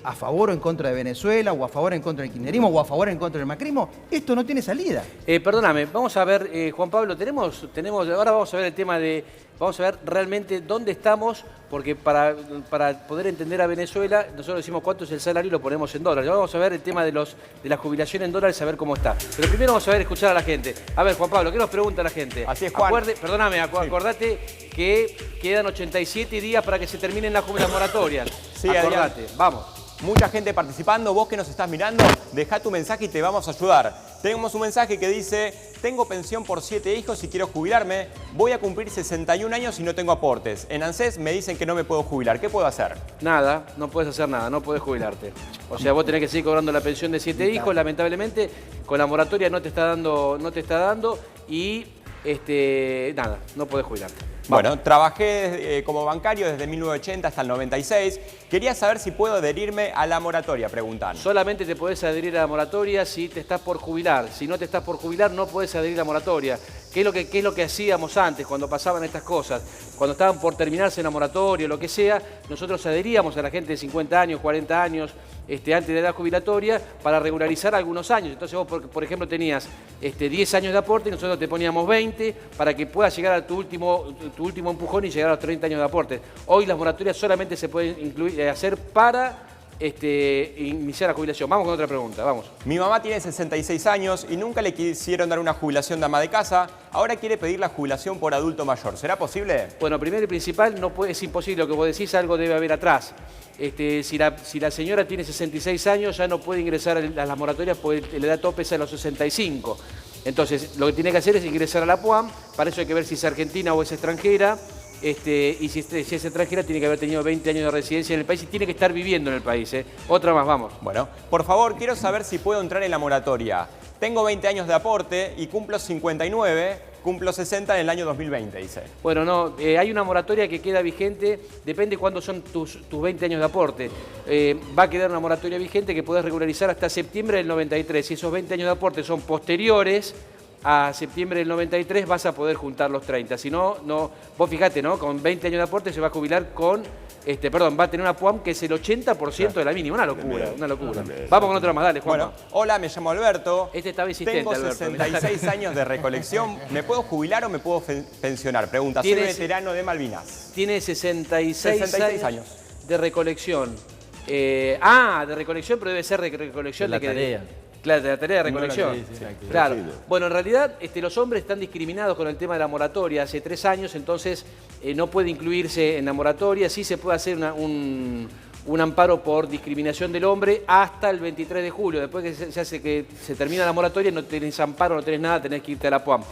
a favor o en contra de Venezuela, o a favor o en contra del kirchnerismo, o a favor o en contra del macrismo, esto no tiene salida. Perdóname, vamos a ver, Juan Pablo, ahora vamos a ver el tema vamos a ver realmente dónde estamos, porque para poder entender a Venezuela, nosotros decimos cuánto es el salario y lo ponemos en dólares. Ahora vamos a ver el tema de la jubilación en dólares, a ver cómo está. Pero primero vamos a ver, escuchar a la gente. A ver, Juan Pablo, ¿qué nos pregunta la gente? Así es, Juan. Acordate que quedan 87 días para que se terminen las moratorias. Sí, acordate, Adrián. vamos. Mucha gente participando, vos que nos estás mirando, dejá tu mensaje y te vamos a ayudar. Tenemos un mensaje que dice: tengo pensión por 7 hijos y quiero jubilarme, voy a cumplir 61 años y no tengo aportes. En ANSES me dicen que no me puedo jubilar, ¿qué puedo hacer? Nada, no puedes hacer nada, no puedes jubilarte. O sea, vos tenés que seguir cobrando la pensión de 7 hijos, lamentablemente, con la moratoria no te está dando y nada, no podés jubilarte. Bueno, trabajé como bancario desde 1980 hasta el 96. Quería saber si puedo adherirme a la moratoria, preguntan. Solamente te podés adherir a la moratoria si te estás por jubilar. Si no te estás por jubilar, no podés adherir a la moratoria. ¿Qué es lo que hacíamos antes cuando pasaban estas cosas? Cuando estaban por terminarse la moratoria o lo que sea, nosotros adheríamos a la gente de 50 años, 40 años, antes de la edad jubilatoria, para regularizar algunos años. Entonces vos, por ejemplo, tenías 10 años de aporte y nosotros te poníamos 20 para que puedas llegar a tu último empujón y llegar a los 30 años de aporte. Hoy las moratorias solamente se pueden hacer para iniciar la jubilación. Vamos con otra pregunta, vamos. Mi mamá tiene 66 años y nunca le quisieron dar una jubilación de ama de casa. Ahora quiere pedir la jubilación por adulto mayor. ¿Será posible? Bueno, primero y principal, es imposible. Lo que vos decís, algo debe haber atrás. Si la señora tiene 66 años, ya no puede ingresar a las moratorias porque la edad tope es a los 65. Entonces, lo que tiene que hacer es ingresar a la PUAM. Para eso hay que ver si es argentina o es extranjera. Y si es extranjera, tiene que haber tenido 20 años de residencia en el país y tiene que estar viviendo en el país. Otra más, vamos. Bueno, por favor, quiero saber si puedo entrar en la moratoria. Tengo 20 años de aporte y cumplo 59, cumplo 60 en el año 2020, dice. Bueno, no, hay una moratoria que queda vigente, depende cuándo son tus 20 años de aporte. Va a quedar una moratoria vigente que podés regularizar hasta septiembre del 93. Si esos 20 años de aporte son posteriores a septiembre del 93, vas a poder juntar los 30. Si no, vos fijate, ¿no? Con 20 años de aporte se va a jubilar con, va a tener una PUAM que es el 80% de la mínima. Una locura, una locura. Vamos con otra más, dale, Juan. Bueno, hola, me llamo Alberto. Estaba insistente, tengo Alberto. 66 años de recolección. ¿Me puedo jubilar o me puedo pensionar? Pregunta, soy veterano de Malvinas. Tiene 66 años de recolección. De recolección, pero debe ser de recolección de la tarea. Claro, de la tarea de recolección. Sí. Claro. Bueno, en realidad los hombres están discriminados con el tema de la moratoria hace 3 años, entonces no puede incluirse en la moratoria. Sí se puede hacer un amparo por discriminación del hombre hasta el 23 de julio. Después que se termina la moratoria, no tenés amparo, no tenés nada, tenés que irte a la PUAM.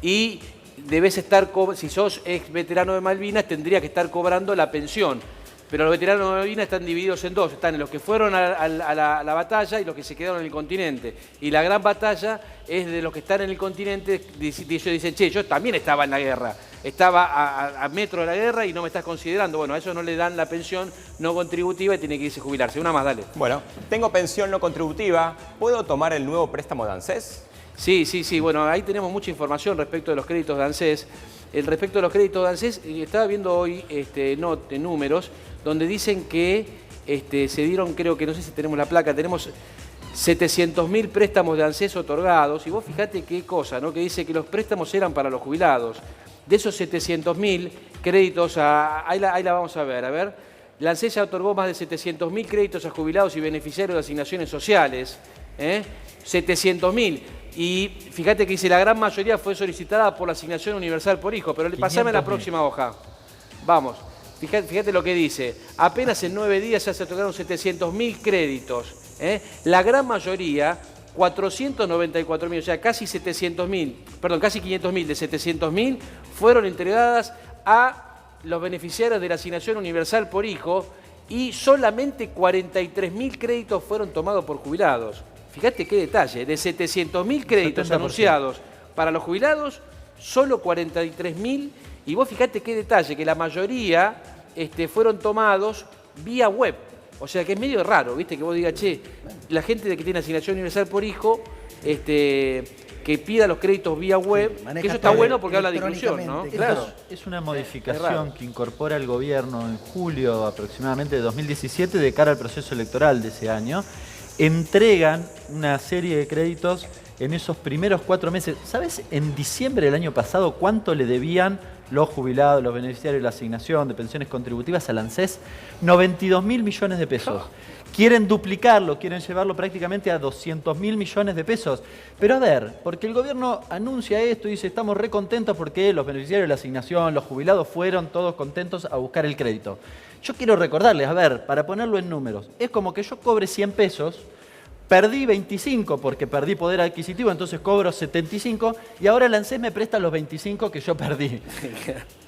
Y debes estar, si sos ex veterano de Malvinas, tendría que estar cobrando la pensión. Pero los veteranos de Malvinas están divididos en dos. Están los que fueron a la batalla y los que se quedaron en el continente. Y la gran batalla es de los que están en el continente. Ellos dicen, che, yo también estaba en la guerra. Estaba a metro de la guerra y no me estás considerando. Bueno, a eso no le dan la pensión no contributiva y tiene que irse a jubilarse. Una más, dale. Bueno, tengo pensión no contributiva. ¿Puedo tomar el nuevo préstamo de ANSES? Sí. Bueno, ahí tenemos mucha información respecto de los créditos de ANSES. respecto a los créditos de ANSES, estaba viendo hoy números donde dicen que se dieron, creo que no sé si tenemos la placa, tenemos 700.000 préstamos de ANSES otorgados, y vos fijate qué cosa, ¿no? Que dice que los préstamos eran para los jubilados. De esos 700.000 créditos, ahí la vamos a ver. La ANSES ya otorgó más de 700.000 créditos a jubilados y beneficiarios de asignaciones sociales. 700.000. Y fíjate que dice, la gran mayoría fue solicitada por la asignación universal por hijo, pero pasame la próxima hoja. Vamos, fíjate lo que dice. Apenas en 9 días ya se otorgaron 700.000 créditos. La gran mayoría, 494.000, o sea, casi 700.000, perdón, casi 500.000 de 700.000 fueron entregadas a los beneficiarios de la asignación universal por hijo y solamente 43.000 créditos fueron tomados por jubilados. Fíjate qué detalle, de 700.000 créditos 70%. Anunciados para los jubilados, solo 43.000, y vos fíjate qué detalle, que la mayoría fueron tomados vía web. O sea que es medio raro, ¿viste? Que vos digas, che, la gente que tiene asignación universal por hijo, que pida los créditos vía web, que eso está bueno porque habla de inclusión, ¿no? Claro. Es una modificación que incorpora el gobierno en julio aproximadamente de 2017 de cara al proceso electoral de ese año. Entregan una serie de créditos en esos primeros 4 meses. ¿Sabes en diciembre del año pasado cuánto le debían los jubilados, los beneficiarios de la asignación de pensiones contributivas al ANSES? 92.000 millones de pesos. Quieren duplicarlo, quieren llevarlo prácticamente a 200.000 millones de pesos. Pero a ver, porque el gobierno anuncia esto y dice, estamos re contentos porque los beneficiarios de la asignación, los jubilados fueron todos contentos a buscar el crédito. Yo quiero recordarles, a ver, para ponerlo en números, es como que yo cobre 100 pesos, perdí 25 porque perdí poder adquisitivo, entonces cobro 75 y ahora el ANSES me presta los 25 que yo perdí.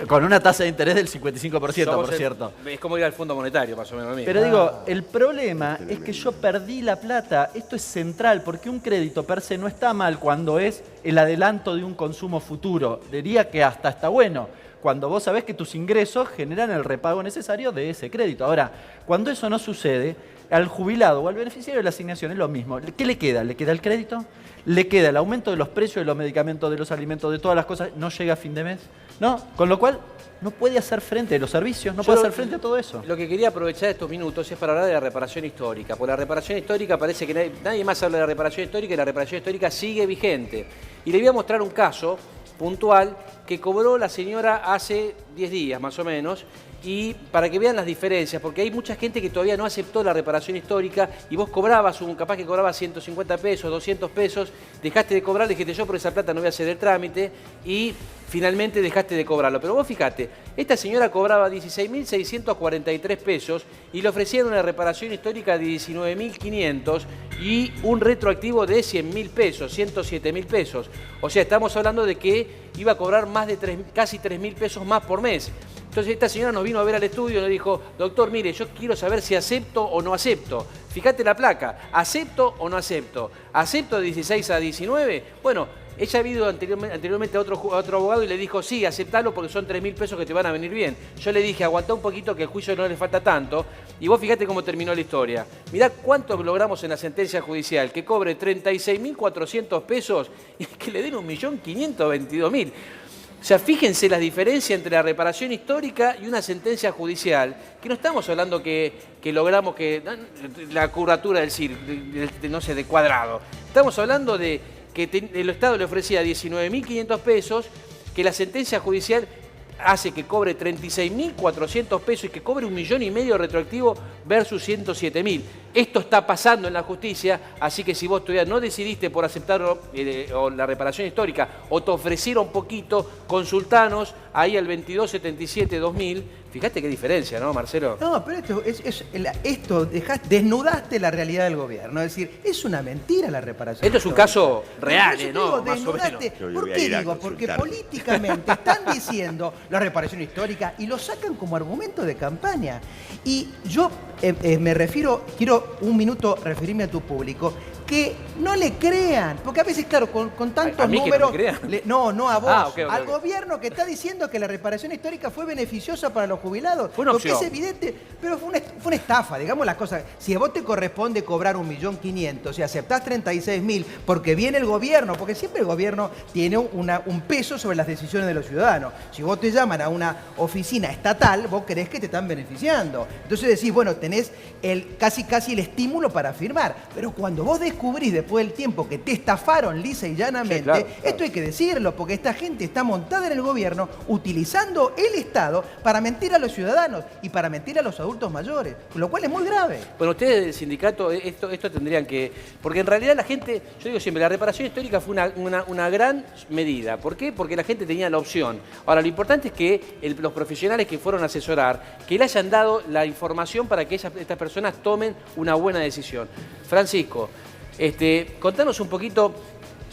Con una tasa de interés del 55%, por cierto. Es como ir al Fondo Monetario, más o menos. Pero digo, el problema es que yo perdí la plata. Esto es central, porque un crédito per se no está mal cuando es el adelanto de un consumo futuro. Diría que hasta está bueno, cuando vos sabés que tus ingresos generan el repago necesario de ese crédito. Ahora, cuando eso no sucede, al jubilado o al beneficiario de la asignación es lo mismo. ¿Qué le queda? ¿Le queda el crédito? ¿Le queda el aumento de los precios de los medicamentos, de los alimentos, de todas las cosas? ¿No llega a fin de mes? ¿No? Con lo cual, no puede hacer frente a los servicios, no puede hacer frente a todo eso. Lo que quería aprovechar estos minutos es para hablar de la reparación histórica. Porque la reparación histórica parece que nadie más habla de la reparación histórica y la reparación histórica sigue vigente. Y le voy a mostrar un caso puntual que cobró la señora hace 10 días más o menos, y para que vean las diferencias, porque hay mucha gente que todavía no aceptó la reparación histórica y vos cobrabas, capaz que cobrabas 150 pesos, 200 pesos, dejaste de cobrar, dijiste yo por esa plata no voy a hacer el trámite y finalmente dejaste de cobrarlo. Pero vos fíjate, esta señora cobraba 16.643 pesos y le ofrecieron una reparación histórica de 19.500 y un retroactivo de 100.000 pesos, 107.000 pesos. O sea, estamos hablando de que iba a cobrar más de casi 3.000 pesos más por mes. Entonces esta señora nos vino a ver al estudio y nos dijo, doctor, mire, yo quiero saber si acepto o no acepto. Fíjate la placa, ¿acepto o no acepto? ¿Acepto de 16 a 19? Bueno, ella ha ido anteriormente a otro abogado y le dijo, sí, aceptalo porque son 3.000 pesos que te van a venir bien. Yo le dije, aguantá un poquito que el juicio no le falta tanto. Y vos fíjate cómo terminó la historia. Mirá cuánto logramos en la sentencia judicial, que cobre 36.400 pesos y que le den 1.522.000. O sea, fíjense la diferencia entre la reparación histórica y una sentencia judicial, que no estamos hablando que logramos que la curvatura del CIR, no sé, de cuadrado. Estamos hablando de que el Estado le ofrecía 19.500 pesos, que la sentencia judicial hace que cobre 36.400 pesos y que cobre 1,5 millones retroactivo versus 107.000. Esto está pasando en la justicia, así que si vos todavía no decidiste por aceptar o la reparación histórica o te ofrecieron poquito, consultanos ahí al 2277-2000. Fíjate qué diferencia, ¿no, Marcelo? No, pero esto desnudaste la realidad del gobierno. Es decir, es una mentira la reparación. Esto es un caso real, ¿no? Más o menos. ¿Por qué digo? Porque políticamente están diciendo la reparación histórica y lo sacan como argumento de campaña. Y yo me refiero, quiero un minuto referirme a tu público. que no le crean, porque a veces, claro, con tantos ¿A mí que no números... me crean? no, a vos, Ok, al ok. gobierno que está diciendo que la reparación histórica fue beneficiosa para los jubilados. Fue una porque opción. es evidente, pero fue una estafa, digamos las cosas. Si a vos te corresponde cobrar 1.500.000 y aceptás 36.000 porque viene el gobierno, porque siempre el gobierno tiene un peso sobre las decisiones de los ciudadanos. Si vos te llaman a una oficina estatal, vos creés que te están beneficiando. Entonces decís, bueno, tenés casi el estímulo para firmar. Pero cuando vos descubrís después del tiempo que te estafaron lisa y llanamente, Sí, claro. esto hay que decirlo, porque esta gente está montada en el gobierno utilizando el Estado para mentir a los ciudadanos y para mentir a los adultos mayores, lo cual es muy grave. Bueno, ustedes del sindicato esto tendrían que... Porque en realidad la gente, yo digo siempre, la reparación histórica fue una gran medida. ¿Por qué? Porque la gente tenía la opción. Ahora, lo importante es que los profesionales que fueron a asesorar, que le hayan dado la información para que estas personas tomen una buena decisión. Francisco, contanos un poquito...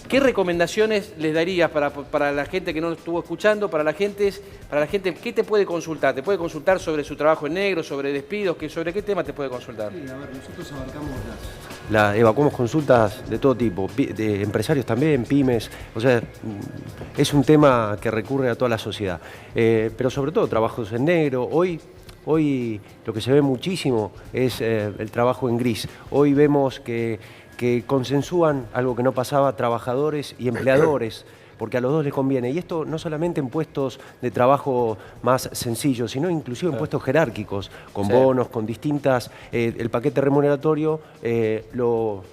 ¿Qué recomendaciones les darías para la gente que no estuvo escuchando, para la gente, qué te puede consultar? ¿Te puede consultar sobre su trabajo en negro, sobre despidos? ¿Sobre qué tema te puede consultar? Sí, a ver, nosotros abarcamos evacuamos consultas de todo tipo, de empresarios también, pymes, o sea, es un tema que recurre a toda la sociedad. Pero sobre todo trabajos en negro. Hoy lo que se ve muchísimo es el trabajo en gris. Hoy vemos que consensúan algo que no pasaba trabajadores y empleadores, porque a los dos les conviene. Y esto no solamente en puestos de trabajo más sencillos, sino inclusive en puestos jerárquicos, con bonos, con distintas... el paquete remuneratorio lo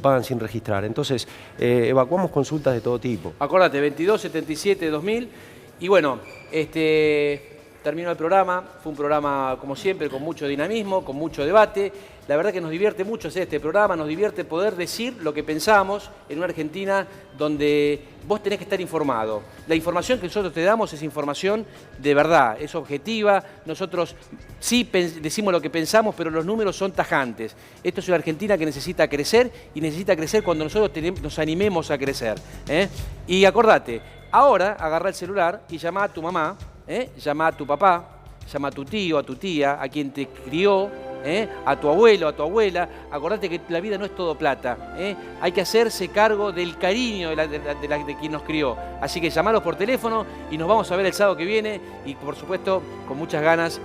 pagan sin registrar. Entonces, evacuamos consultas de todo tipo. Acordate, 22 77 2000. Y bueno, terminó el programa. Fue un programa, como siempre, con mucho dinamismo, con mucho debate. La verdad que nos divierte mucho hacer este programa, nos divierte poder decir lo que pensamos en una Argentina donde vos tenés que estar informado. La información que nosotros te damos es información de verdad, es objetiva. Nosotros sí decimos lo que pensamos, pero los números son tajantes. Esto es una Argentina que necesita crecer y necesita crecer cuando nosotros nos animemos a crecer. Y acordate, ahora agarrá el celular y llama a tu mamá, llama a tu papá, llama a tu tío, a tu tía, a quien te crió, a tu abuelo, a tu abuela. Acordate que la vida no es todo plata. Hay que hacerse cargo del cariño de quien nos crió. Así que llamalos por teléfono y nos vamos a ver el sábado que viene y por supuesto con muchas ganas.